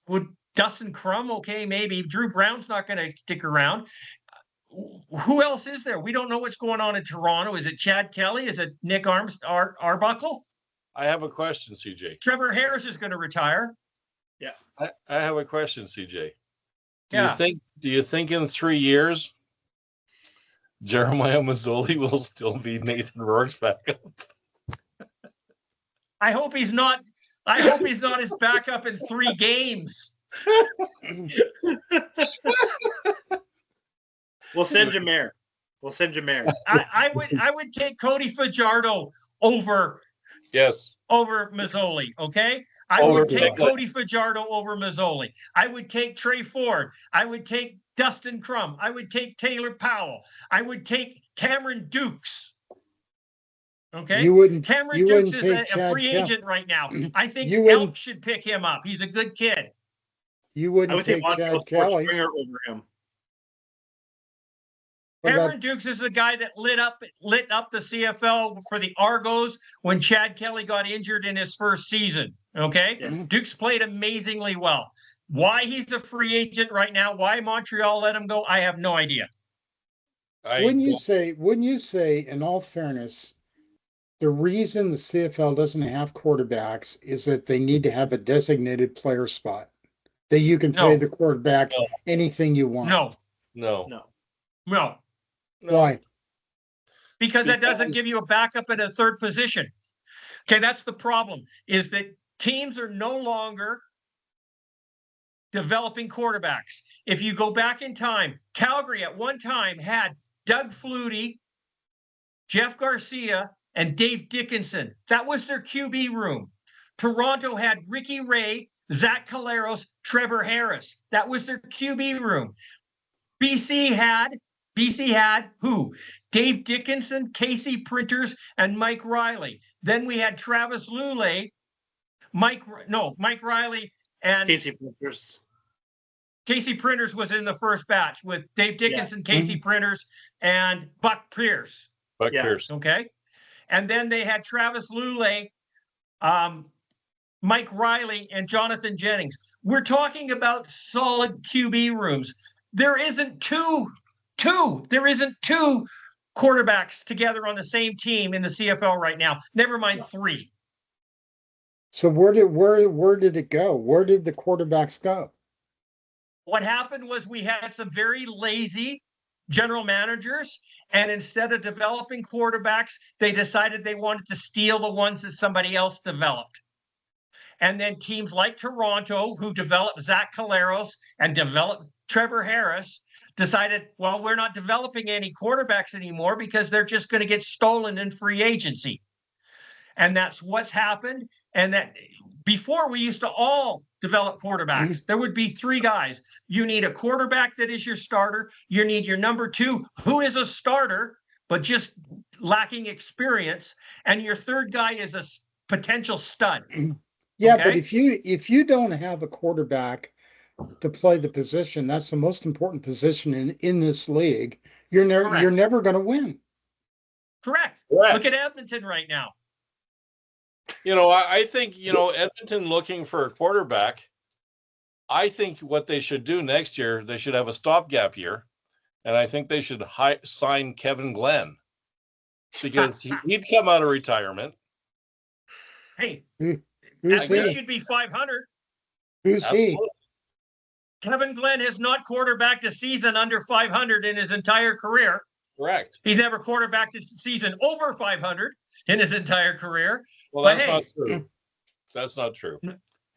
Would Dustin Crum? Okay, maybe. Drew Brown's not going to stick around. Who else is there? We don't know what's going on in Toronto. Is it Chad Kelly? Is it Nick Arbuckle? I have a question, CJ. Trevor Harris is going to retire. Yeah. I have a question, CJ. Do you think in 3 years Jeremiah Mazzoli will still be Nathan Rourke's backup? I hope he's not his backup in 3 games. We'll send Jameer. We'll send Jameer. I would take Cody Fajardo over Yes. Mazzoli. Okay. I would take Cody Fajardo over Mazzoli. I would take Trey Ford. I would take Dustin Crum. I would take Taylor Powell. I would take Cameron Dukes. Okay. Cameron Dukes is a free agent right now. I think Elk should pick him up. He's a good kid. You wouldn't take Chad Kelly over him. Cameron Dukes is the guy that lit up the CFL for the Argos when Chad Kelly got injured in his first season. Okay. Yeah. Dukes played amazingly well. Why he's a free agent right now, why Montreal let him go, I have no idea. Wouldn't you say, in all fairness, the reason the CFL doesn't have quarterbacks is that they need to have a designated player spot that you can pay the quarterback anything you want? No. Why? Because that doesn't give you a backup at a third position. Okay, that's the problem, is that teams are no longer developing quarterbacks. If you go back in time, Calgary at one time had Doug Flutie, Jeff Garcia, and Dave Dickinson. That was their QB room. Toronto had Ricky Ray, Zach Caleros, Trevor Harris. That was their QB room. BC had who? Dave Dickinson, Casey Printers, and Mike Riley. Then we had Travis Lulay, Mike Riley, and Casey Printers. Casey Printers was in the first batch with Dave Dickinson, Casey Printers, and Buck Pierce. Pierce. Okay. And then they had Travis Lulay, Mike Riley, and Jonathan Jennings. We're talking about solid QB rooms. There isn't two quarterbacks together on the same team in the CFL right now. Never mind 3. So where did it go? Where did the quarterbacks go? What happened was we had some very lazy general managers, and instead of developing quarterbacks, they decided they wanted to steal the ones that somebody else developed. And then teams like Toronto, who developed Zach Caleros and developed Trevor Harris, decided, well, we're not developing any quarterbacks anymore because they're just going to get stolen in free agency. And that's what's happened. And that before, we used to all develop quarterbacks. There would be 3 guys. You need a quarterback that is your starter. You need your number 2, who is a starter, but just lacking experience. And your third guy is a potential stud. Yeah, okay? But if you don't have a quarterback to play the position, that's the most important position in this league, you're never going to win. Correct. Look at Edmonton right now. I think, Edmonton looking for a quarterback, I think what they should do next year, they should have a stopgap year. And I think they should sign Kevin Glenn because he'd come out of retirement. Hey, who's he? Should be 500. Who's Absolutely. He? Kevin Glenn has not quarterbacked a season under 500 in his entire career. Correct. He's never quarterbacked a season over 500 in his entire career. Well, that's not true. That's not true.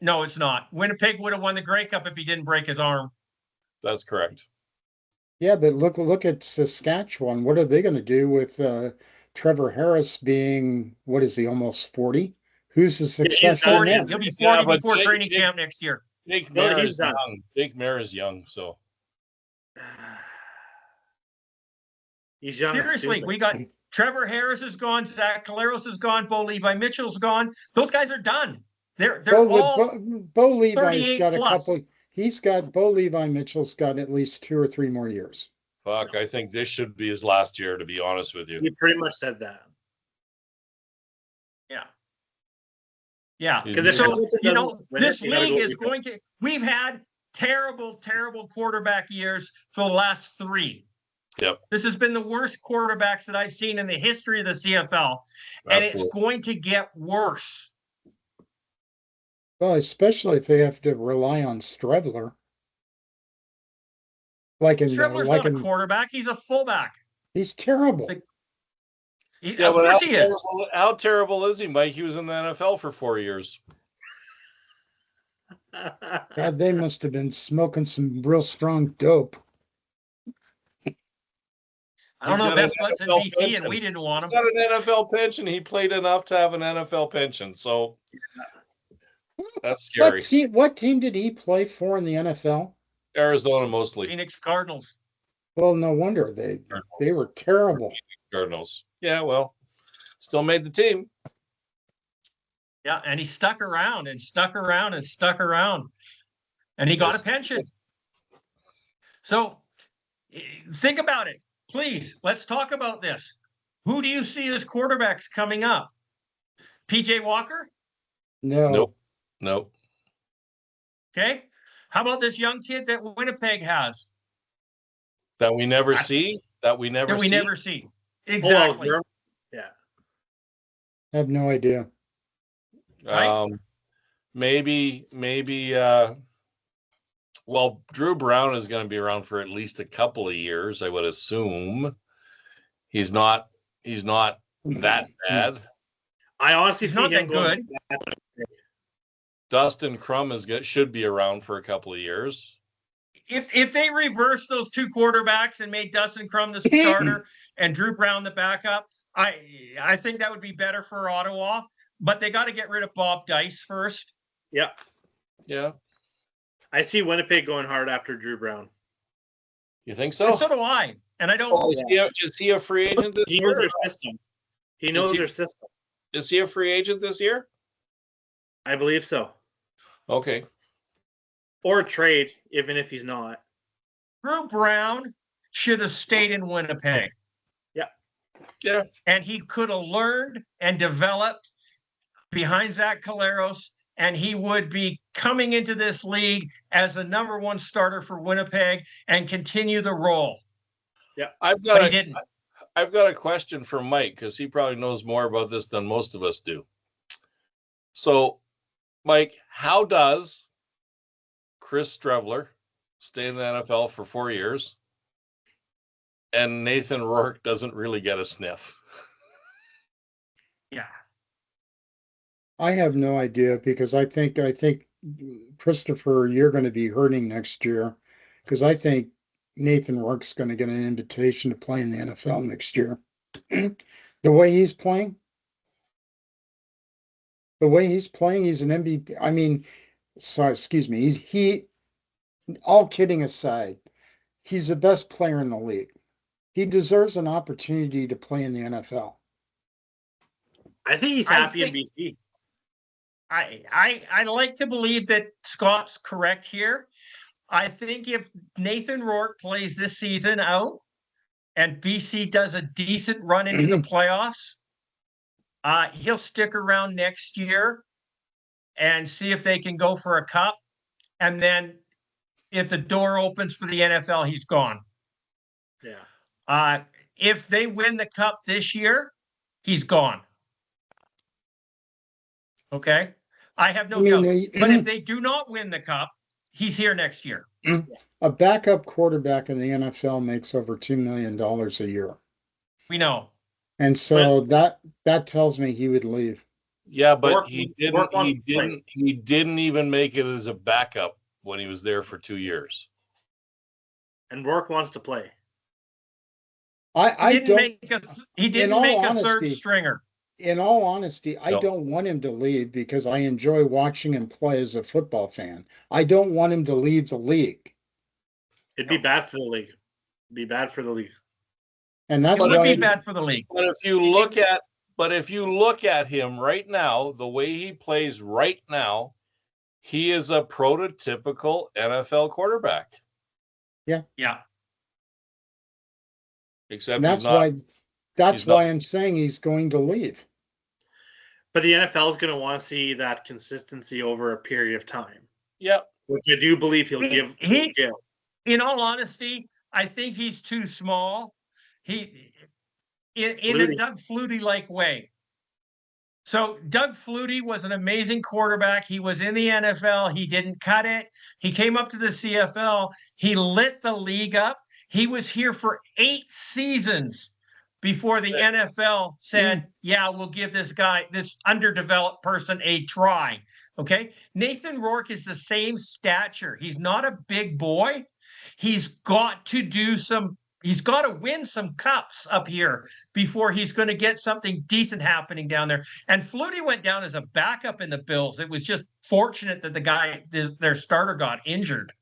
No, it's not. Winnipeg would have won the Grey Cup if he didn't break his arm. That's correct. Yeah, but look at Saskatchewan. What are they going to do with Trevor Harris being, what is he, almost 40? Who's the successor? He'll be 40 before training camp next year. Jake Mayer is young. Jake Mayer is young, so. He's young. Seriously, we got Trevor Harris is gone, Zach Caleros is gone, Bo Levi Mitchell's gone. Those guys are done. They're all Bo Levi's got a couple. Bo Levi Mitchell's got at least 2 or 3 more years. Fuck, I think this should be his last year, to be honest with you. You pretty much said that. Yeah. Yeah. Because this league is going to, we've had terrible quarterback years for the last 3. Yep. This has been the worst quarterbacks that I've seen in the history of the CFL. And it's going to get worse. Well, especially if they have to rely on Strebler. Strebler's not a quarterback. He's a fullback. He's terrible. Of course he is. How terrible is he, Mike? He was in the NFL for 4 years. God, they must have been smoking some real strong dope. I don't He's know, got an best buds in NFL BC, pension. and we didn't want He's him. got an NFL pension. He played enough to have an NFL pension. So that's scary. What team did he play for in the NFL? Arizona mostly. Phoenix Cardinals. Well, no wonder they were terrible. Cardinals. Yeah, well, still made the team. Yeah, and he stuck around and stuck around and stuck around, and he got a pension. So think about it, please. Let's talk about this. Who do you see as quarterbacks coming up? PJ Walker? No. Nope. Okay. How about this young kid that Winnipeg has? That we never see. That we never see. Exactly. Yeah. I have no idea. Right? Maybe well, Drew Brown is going to be around for at least a couple of years, I would assume. He's not that bad. I honestly He's see not him that good. Dustin Crum should be around for a couple of years. If they reverse those two quarterbacks and made Dustin Crum the starter and Drew Brown the backup, I think that would be better for Ottawa. But they got to get rid of Bob Dice first. Yeah. Yeah. I see Winnipeg going hard after Drew Brown. You think so? And so do I. And I don't. Oh, is he a free agent this year? He knows their system. He knows their system. Is he a free agent this year? I believe so. Okay. Or a trade, even if he's not. Drew Brown should have stayed in Winnipeg. Yeah. And he could have learned and developed behind Zach Caleros, and he would be coming into this league as the number one starter for Winnipeg and continue the role. Yeah. But he didn't. I've got a question for Mike because he probably knows more about this than most of us do. So, Mike, how does Chris Streveler stay in the NFL for 4 years and Nathan Rourke doesn't really get a sniff? Yeah. I have no idea because I think Christopher, you're going to be hurting next year because I think Nathan Rourke's going to get an invitation to play in the NFL next year. The way he's playing, he's an MVP. I mean, sorry, excuse me. All kidding aside, he's the best player in the league. He deserves an opportunity to play in the NFL. I think he's happy in BC. I like to believe that Scott's correct here. I think if Nathan Rourke plays this season out and BC does a decent run into the playoffs, he'll stick around next year and see if they can go for a cup. And then if the door opens for the NFL, he's gone. Yeah. If they win the cup this year, he's gone. Okay. I have no doubt. But if they do not win the cup, he's here next year. A backup quarterback in the NFL makes over $2 million a year. We know. And so that tells me he would leave. Yeah, but he didn't even make it as a backup when he was there for 2 years. And Rourke wants to play. He didn't make a third stringer. In all honesty, I don't want him to leave because I enjoy watching him play as a football fan. I don't want him to leave the league. It'd be bad for the league. It'd be bad for the league. And that's why it would be bad for the league. But if you look at him right now, the way he plays right now, he is a prototypical NFL quarterback. Yeah. Yeah. Except that's why I'm saying he's going to leave. But the NFL is going to want to see that consistency over a period of time. Yep. Which I do believe he'll give. In all honesty, I think he's too small. In a Doug Flutie-like way. So Doug Flutie was an amazing quarterback. He was in the NFL. He didn't cut it. He came up to the CFL. He lit the league up. He was here for 8 seasons before the NFL said, yeah, we'll give this underdeveloped person a try. Okay. Nathan Rourke is the same stature. He's not a big boy. He's got to win some cups up here before he's going to get something decent happening down there. And Flutie went down as a backup in the Bills. It was just fortunate that their starter got injured,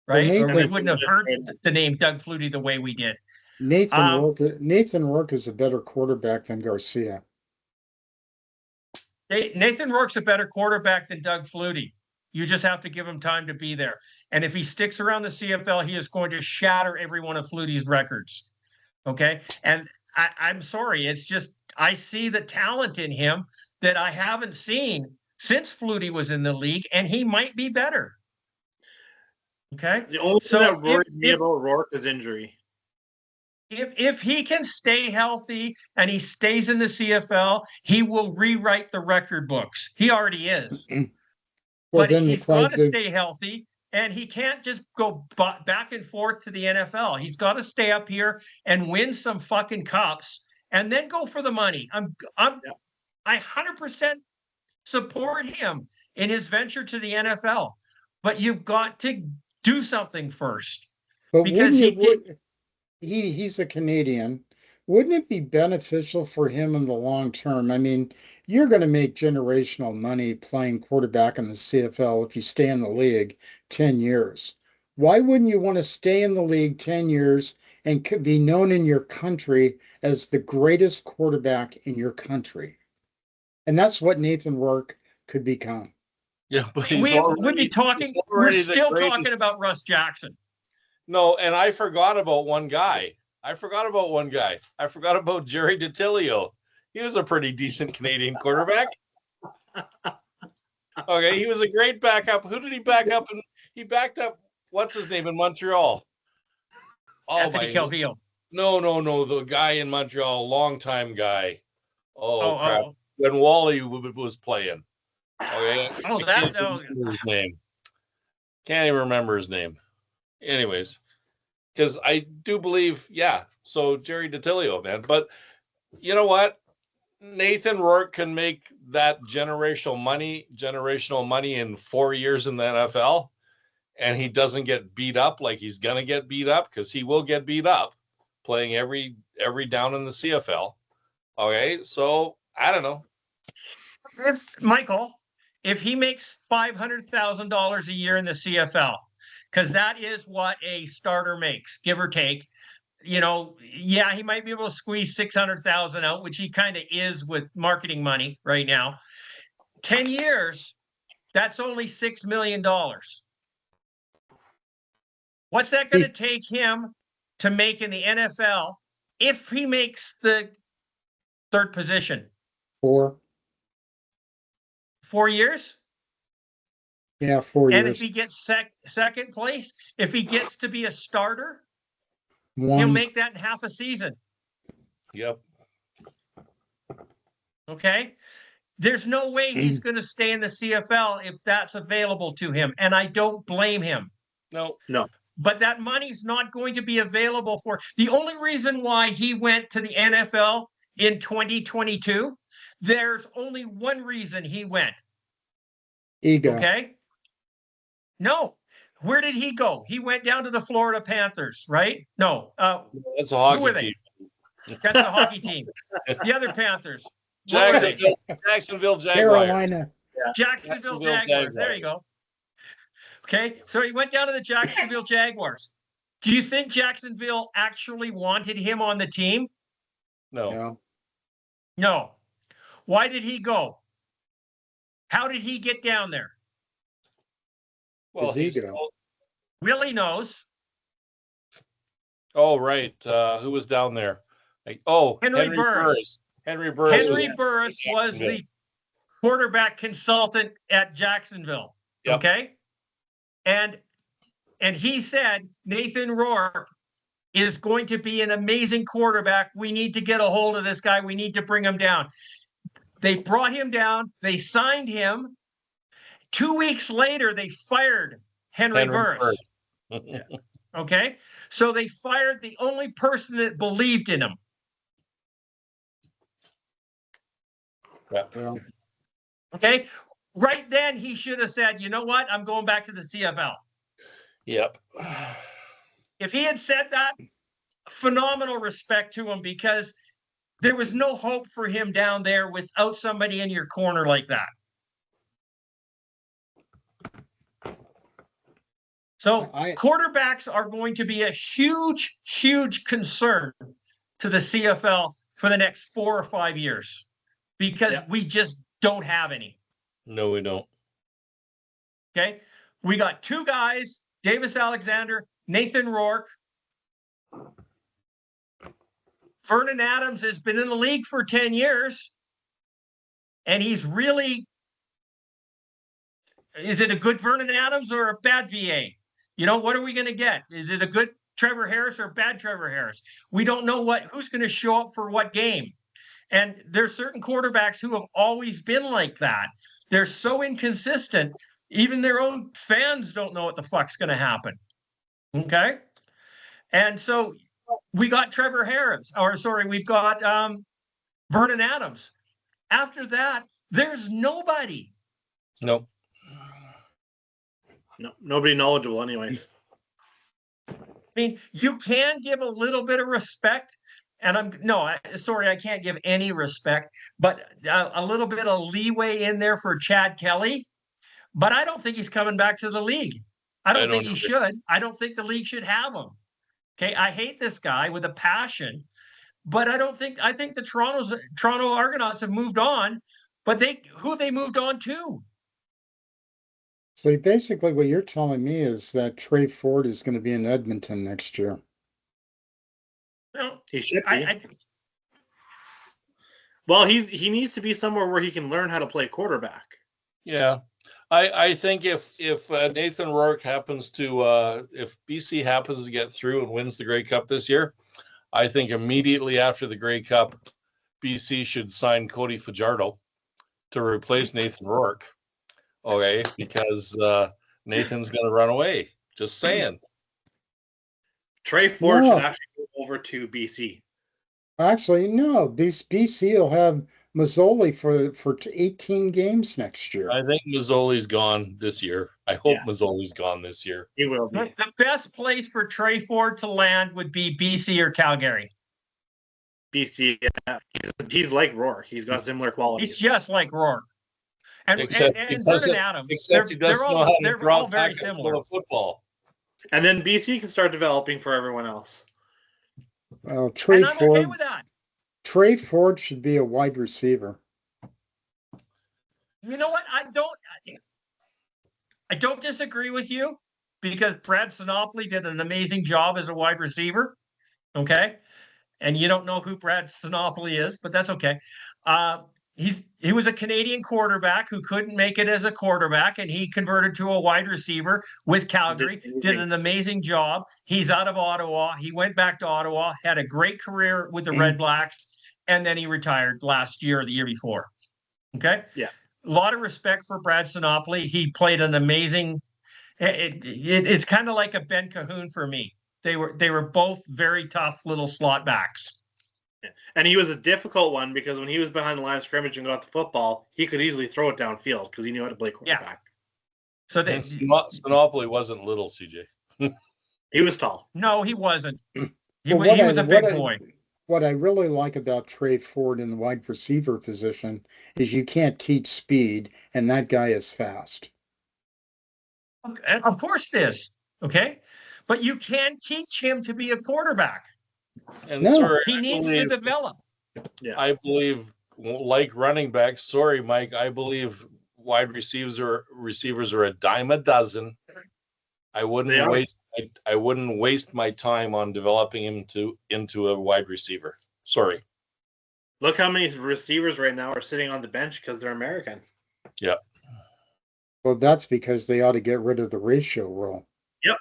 right? Well, or we wouldn't have heard the name Doug Flutie the way we did. Nathan Rourke is a better quarterback than Garcia. Nathan Rourke's a better quarterback than Doug Flutie. You just have to give him time to be there. And if he sticks around the CFL, he is going to shatter every one of Flutie's records. Okay. And I'm sorry. It's just, I see the talent in him that I haven't seen since Flutie was in the league, and he might be better. Okay. The only thing that worries me about Rourke is injury. If he can stay healthy and he stays in the CFL, he will rewrite the record books. He already is. Well, but he's got to stay healthy, and he can't just go back and forth to the NFL. He's got to stay up here and win some fucking cups, and then go for the money. I 100% support him in his venture to the NFL, but you've got to do something first. But because he's a Canadian. Wouldn't it be beneficial for him in the long term? I mean, you're going to make generational money playing quarterback in the CFL if you stay in the league 10 years. Why wouldn't you want to stay in the league 10 years and could be known in your country as the greatest quarterback in your country? And that's what Nathan Rourke could become. Yeah, but we're still talking about Russ Jackson. No, and I forgot about one guy. I forgot about Jerry DiTilio. He was a pretty decent Canadian quarterback. Okay, he was a great backup. Who did he back up? And he backed up, what's his name in Montreal? Anthony Calvillo. No, the guy in Montreal, longtime guy. Crap. When Wally was playing. Okay. His name. Can't even remember his name. Anyways, because I do believe, so Jerry DiTilio, man. But you know what? Nathan Rourke can make that generational money in 4 years in the NFL, and he doesn't get beat up like he's gonna get beat up, because he will get beat up playing every down in the CFL. Okay, so I don't know. If he makes $500,000 a year in the CFL, because that is what a starter makes, give or take. He might be able to squeeze 600,000 out, which he kind of is with marketing money right now. 10 years, that's only $6 million. What's that going to take him to make in the NFL if he makes the third position? 4 years? Yeah, 4 years. And if he gets second place, if he gets to be a starter, 1. he'll make that in half a season. Yep. Okay. There's no way he's going to stay in the CFL if that's available to him. And I don't blame him. No. But that money's not going to be available for. The only reason why he went to the NFL in 2022, there's only one reason he went. Ego. Okay. No. Where did he go? He went down to the Florida Panthers, right? No. That's a hockey team. That's a hockey team. The other Panthers. Jacksonville Jaguars. Carolina. Yeah. Jacksonville Jaguars. There you go. Okay. So he went down to the Jacksonville Jaguars. Do you think Jacksonville actually wanted him on the team? No. Why did he go? How did he get down there? Well, Willie knows. Oh, right. Who was down there? Henry Burris. Henry Burris was the quarterback consultant at Jacksonville. Yep. Okay. And he said Nathan Rourke is going to be an amazing quarterback. We need to get a hold of this guy. We need to bring him down. They brought him down. They signed him. 2 weeks later, they fired Henry Burris. Yeah. Okay. So they fired the only person that believed in him. Yeah. Okay. right then he should have said, you know what? I'm going back to the CFL. Yep. If he had said that, phenomenal respect to him, because there was no hope for him down there without somebody in your corner like that. So quarterbacks are going to be a huge, huge concern to the CFL for the next 4 or 5 years, because we just don't have any. No, we don't. Okay. We got 2 guys, Davis Alexander, Nathan Rourke. Vernon Adams has been in the league for 10 years. And he's really, is it a good Vernon Adams or a bad VA? You know, what are we going to get? Is it a good Trevor Harris or bad Trevor Harris? We don't know who's going to show up for what game. And there's certain quarterbacks who have always been like that. They're so inconsistent. Even their own fans don't know what the fuck's going to happen. Okay. And so we got Trevor Harris, we've got Vernon Adams. After that, there's nobody. Nope. No, nobody knowledgeable anyways. I mean, you can give a little bit of respect, and I can't give any respect, but a little bit of leeway in there for Chad Kelly. But I don't think he's coming back to the league. I don't think he should. I don't think the league should have him. Okay, I hate this guy with a passion, but I think the Toronto Argonauts have moved on, but who have they moved on to? So basically what you're telling me is that Trey Ford is going to be in Edmonton next year. Well, he should be. Well, he needs to be somewhere where he can learn how to play quarterback. Yeah. I think if Nathan Rourke happens to if BC happens to get through and wins the Grey Cup this year, I think immediately after the Grey Cup, BC should sign Cody Fajardo to replace Nathan Rourke. Okay, because Nathan's going to run away. Just saying. Trey Ford should actually go over to BC. Actually, no. BC will have Mazzoli for 18 games next year. I think Mazzoli's gone this year. I hope Mazzoli's gone this year. He will be. The best place for Trey Ford to land would be BC or Calgary. BC, he's like Rourke. He's got similar qualities. He's just like Rourke. And Vernon Adams. Except he doesn't know how to draw very similar. Football. And then BC can start developing for everyone else. Well, I'm okay with that. Trey Ford should be a wide receiver. You know what? I don't disagree with you, because Brad Sinopoli did an amazing job as a wide receiver. Okay. And you don't know who Brad Sinopoli is, but that's okay. He was a Canadian quarterback who couldn't make it as a quarterback, and he converted to a wide receiver with Calgary, did an amazing job. He's out of Ottawa. He went back to Ottawa, had a great career with the Red Blacks, and then he retired last year or the year before. Okay? Yeah. A lot of respect for Brad Sinopoli. He played an amazing it's kind of like a Ben Cahoon for me. They were both very tough little slot backs. And he was a difficult one, because when he was behind the line of scrimmage and got the football, he could easily throw it downfield because he knew how to play quarterback. So Sinopoli wasn't little, CJ. He was tall. No, he wasn't. He was a big boy. What I really like about Trey Ford in the wide receiver position is you can't teach speed, and that guy is fast. Of course it is. Okay. But you can teach him to be a quarterback. And he needs to develop. Yeah. I believe, like running backs, sorry, Mike, I believe wide receivers are a dime a dozen. I wouldn't waste my time on developing him into a wide receiver. Sorry. Look how many receivers right now are sitting on the bench because they're American. Yeah. Well, that's because they ought to get rid of the ratio rule. Yep.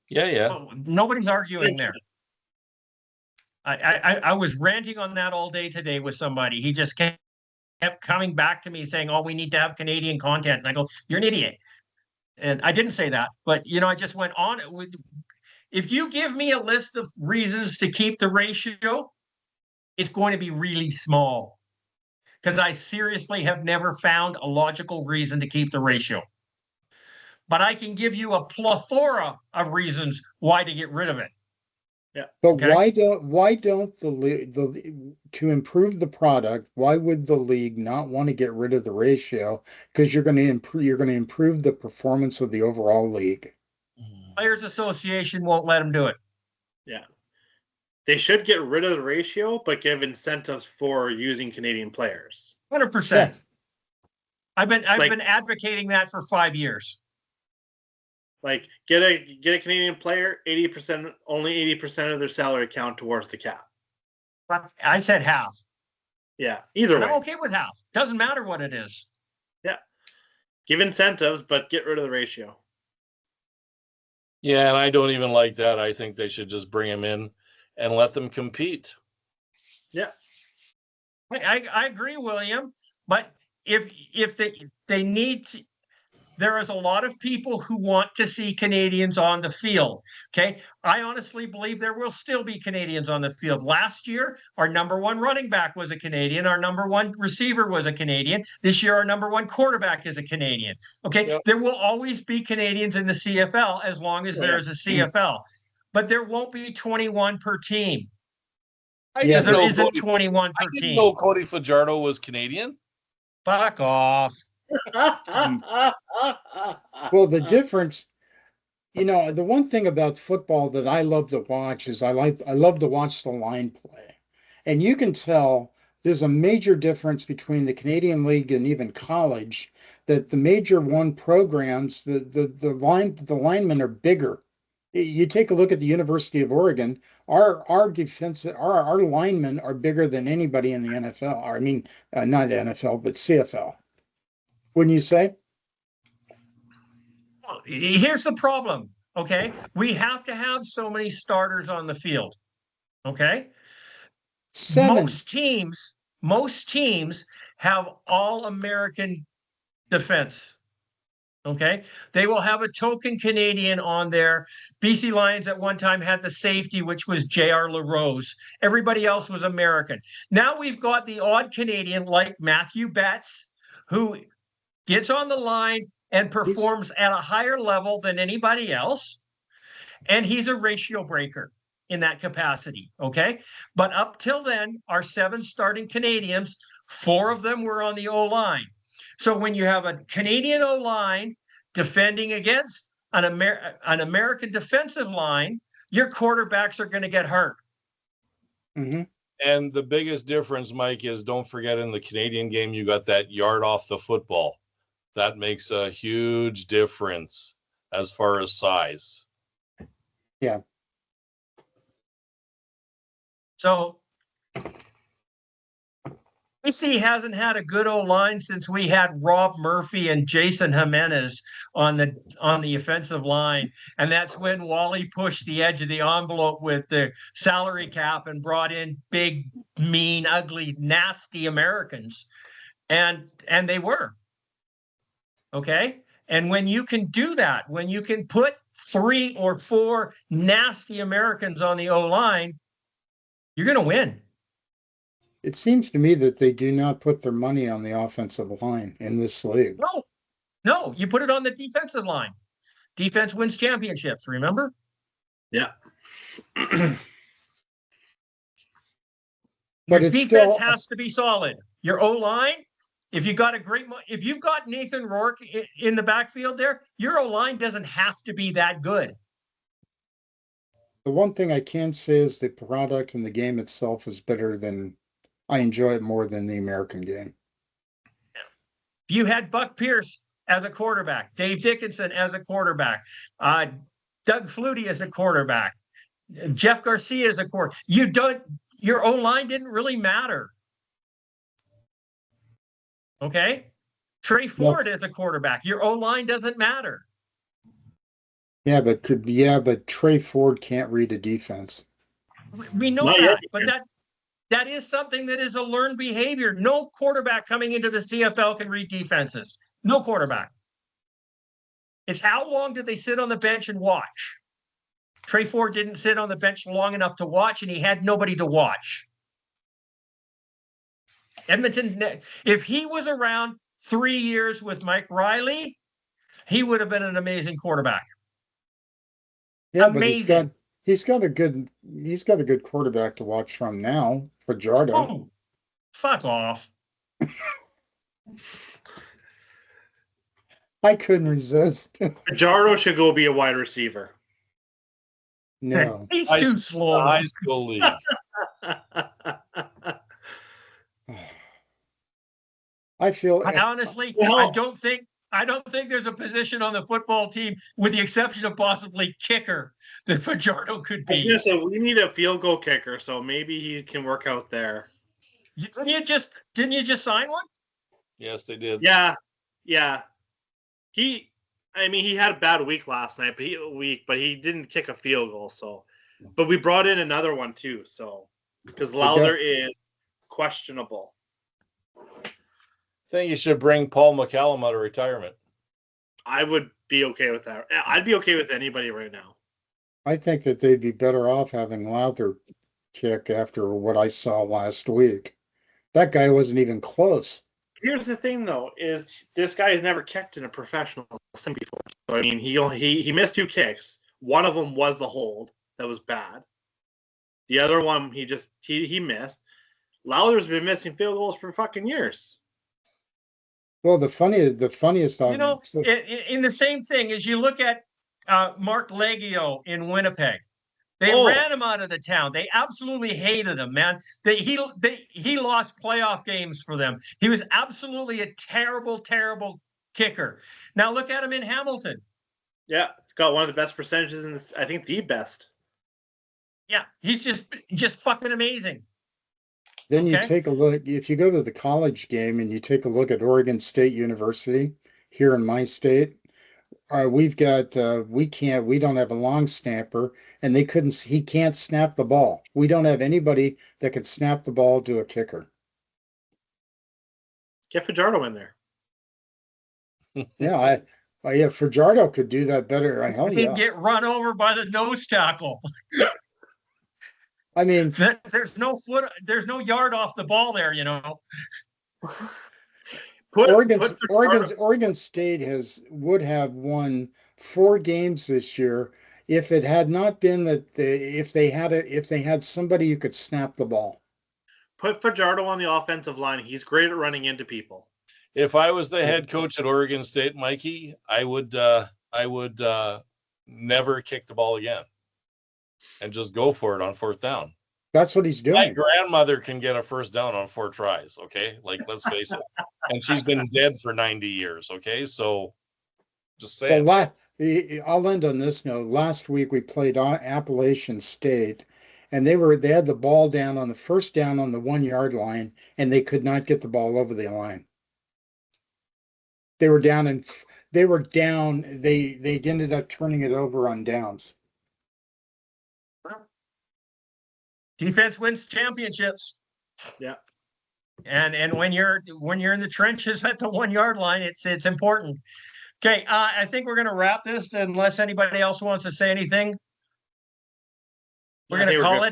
Yeah. Well, nobody's arguing there. I was ranting on that all day today with somebody. He just kept coming back to me saying, "Oh, we need to have Canadian content." And I go, "You're an idiot." And I didn't say that, but I just went on. If you give me a list of reasons to keep the ratio, it's going to be really small. because I seriously have never found a logical reason to keep the ratio. But I can give you a plethora of reasons why to get rid of it. Yeah. But Okay. why don't to improve the product, why would the league not want to get rid of the ratio? Because you're going to improve the performance of the overall league. Players Association won't let them do it. Yeah. They should get rid of the ratio, but give incentives for using Canadian players. 100%. Yeah. I've been advocating that for 5 years. Like get a Canadian player, 80%, only 80% of their salary count towards the cap. But I said half. Yeah, either And way. I'm okay with half. Doesn't matter what it is. Yeah. Give incentives, but get rid of the ratio. Yeah, and I don't even like that. I think they should just bring them in and let them compete. Yeah. I agree, William. But if they need to, there is a lot of people who want to see Canadians on the field. Okay. I honestly believe there will still be Canadians on the field. Last year, our number one running back was a Canadian. Our number one receiver was a Canadian. This year, our number one quarterback is a Canadian. Okay. Yep. There will always be Canadians in the CFL as long as there is a CFL, but there won't be 21 per team. Because there isn't 21 per I didn't team. know Cody Fajardo was Canadian. Fuck off. Well, the difference, the one thing about football that I love to watch is I love to watch the line play. And you can tell there's a major difference between the Canadian League and even college, that the major one programs, the linemen are bigger. You take a look at the University of Oregon, our linemen are bigger than anybody in the NFL. I mean, not NFL, but CFL. Wouldn't you say? Here's the problem. Okay. We have to have so many starters on the field. Okay. 7. Most teams have all American defense. Okay. They will have a token Canadian on there. BC Lions at one time had the safety, which was J.R. LaRose. Everybody else was American. Now we've got the odd Canadian like Matthew Betts, who gets on the line and performs at a higher level than anybody else. And he's a ratio breaker in that capacity. Okay. But up till then, our 7 starting Canadians, 4 of them were on the O-line. So when you have a Canadian O-line defending against an American defensive line, your quarterbacks are going to get hurt. Mm-hmm. And the biggest difference, Mike, is don't forget in the Canadian game, you got that yard off the football. That makes a huge difference as far as size. Yeah. So BC hasn't had a good O-line since we had Rob Murphy and Jason Jimenez on the offensive line. And that's when Wally pushed the edge of the envelope with the salary cap and brought in big, mean, ugly, nasty Americans. And they were. Okay. And when you can do that, when you can put 3 or 4 nasty Americans on the O-line, you're going to win. It seems to me that they do not put their money on the offensive line in this league. No, you put it on the defensive line. Defense wins championships, remember? Yeah. But Your it's defense still has to be solid. Your O-line, if you've got Nathan Rourke in the backfield there, your O-line doesn't have to be that good. the one thing I can say is the product and the game itself is better than I enjoy it more than the American game. If you had Buck Pierce as a quarterback, Dave Dickinson as a quarterback, Doug Flutie as a quarterback, Jeff Garcia as a quarterback, your O-line didn't really matter. Okay? Trey Ford as a quarterback, your O-line doesn't matter. Yeah, but Trey Ford can't read a defense. We know that, but that is something that is a learned behavior. No quarterback coming into the CFL can read defenses. No quarterback. It's how long did they sit on the bench and watch? Trey Ford didn't sit on the bench long enough to watch, and he had nobody to watch. Edmonton, if he was around 3 years with Mike Riley, he would have been an amazing quarterback. Yeah, but Amazing. he's got a good quarterback to watch from now, Fajardo. Oh, fuck off. I couldn't resist. Fajardo should go be a wide receiver. No. He's High too school- slow. High school league. I feel Honestly, Well- I don't think there's a position on the football team, with the exception of possibly kicker, that Fajardo could I was be. gonna say we need a field goal kicker, so maybe he can work out there. Didn't you just sign one? Yes, they did. Yeah. He had a bad week last night, but he didn't kick a field goal. So, but we brought in another one too. So, because Lowther is questionable. I think you should bring Paul McCallum out of retirement. I would be okay with that. I'd be okay with anybody right now. I think that they'd be better off having Lowther kick after what I saw last week. That guy wasn't even close. Here's the thing, though, is this guy has never kicked in a professional sim before. So I mean, he missed 2 kicks. One of them was the hold that was bad. The other one he missed. Lowther's been missing field goals for fucking years. Well, the funniest You know, in the same thing as you look at Mark Leggio in Winnipeg. They ran him out of the town. They absolutely hated him, man. He lost playoff games for them. He was absolutely a terrible, terrible kicker. Now look at him in Hamilton. Yeah, he's got one of the best percentages in this. I think the best. Yeah, he's just fucking amazing. Then you take a look, if you go to the college game and you take a look at Oregon State University here in my state, we don't have a long snapper, and he can't snap the ball. We don't have anybody that can snap the ball to a kicker. Get Fajardo in there. Yeah, Fajardo could do that better. Hell He'd yeah. get run over by the nose tackle. I mean, there's no yard off the ball there, you know. Oregon State would have won 4 games this year if it had not been that if they had somebody who could snap the ball. Put Fajardo on the offensive line. He's great at running into people. If I was the head coach at Oregon State, Mikey, I would never kick the ball again and just go for it on 4th down. That's what he's doing. My grandmother can get a 1st down on 4 tries. Okay, like let's face it, and she's been dead for 90 years. Okay, so just saying. Well, I'll end on this note. Last week we played Appalachian State, and they had the ball down on the 1st down on the 1 yard line, and they could not get the ball over the line. They were down. They ended up turning it over on downs. Defense wins championships. Yeah. And when you're in the trenches at the 1 yard line, it's important. Okay, I think we're gonna wrap this unless anybody else wants to say anything. We're gonna call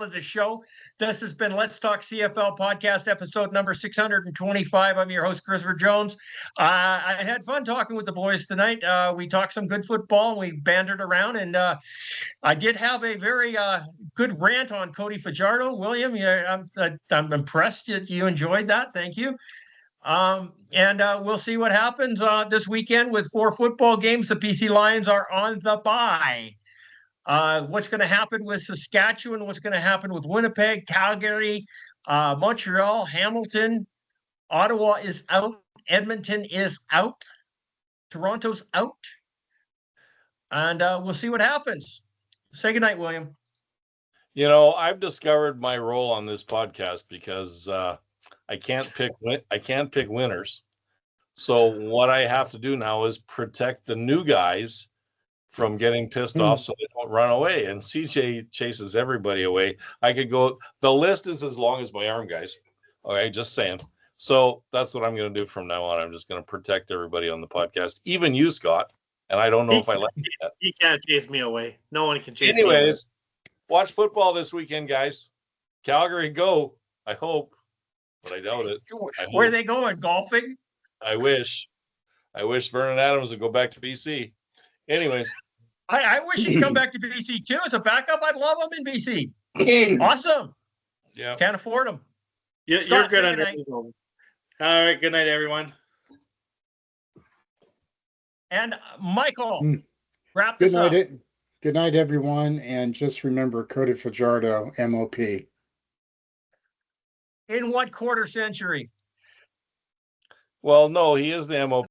it a show. This has been Let's Talk CFL podcast episode number 625. I'm your host, Christopher Jones. I had fun talking with the boys tonight. We talked some good football and we bantered around, and I did have a very good rant on Cody Fajardo. William, I'm impressed that you enjoyed that. Thank you. And we'll see what happens this weekend with 4 football games. The PC Lions are on the bye. What's going to happen with Saskatchewan? What's going to happen with Winnipeg, Calgary, Montreal, Hamilton? Ottawa is out. Edmonton is out. Toronto's out. And we'll see what happens. Say goodnight, William. You know, I've discovered my role on this podcast because I can't pick winners. So what I have to do now is protect the new guys from getting pissed off so they don't run away. And CJ chases everybody away. I could go, the list is as long as my arm, guys. Okay, just saying. So that's what I'm going to do from now on. I'm just going to protect everybody on the podcast, even you, Scott. And I don't know if I like that. You can't chase me away. No one can chase me away. Anyways, watch football this weekend, guys. Calgary, go. I hope. but I doubt it. Where are they going? Golfing? I wish Vernon Adams would go back to BC. Anyways, I wish he'd come back to BC too. As a backup, I'd love him in BC. Awesome. yeah. Can't afford him. You're Scott, good say under. goodnight. All right. Good night, everyone. And Michael, wrap this Good up. night, good night, everyone. And just remember Cody Fajardo, MOP. In what quarter century? Well, no, he is the MOP.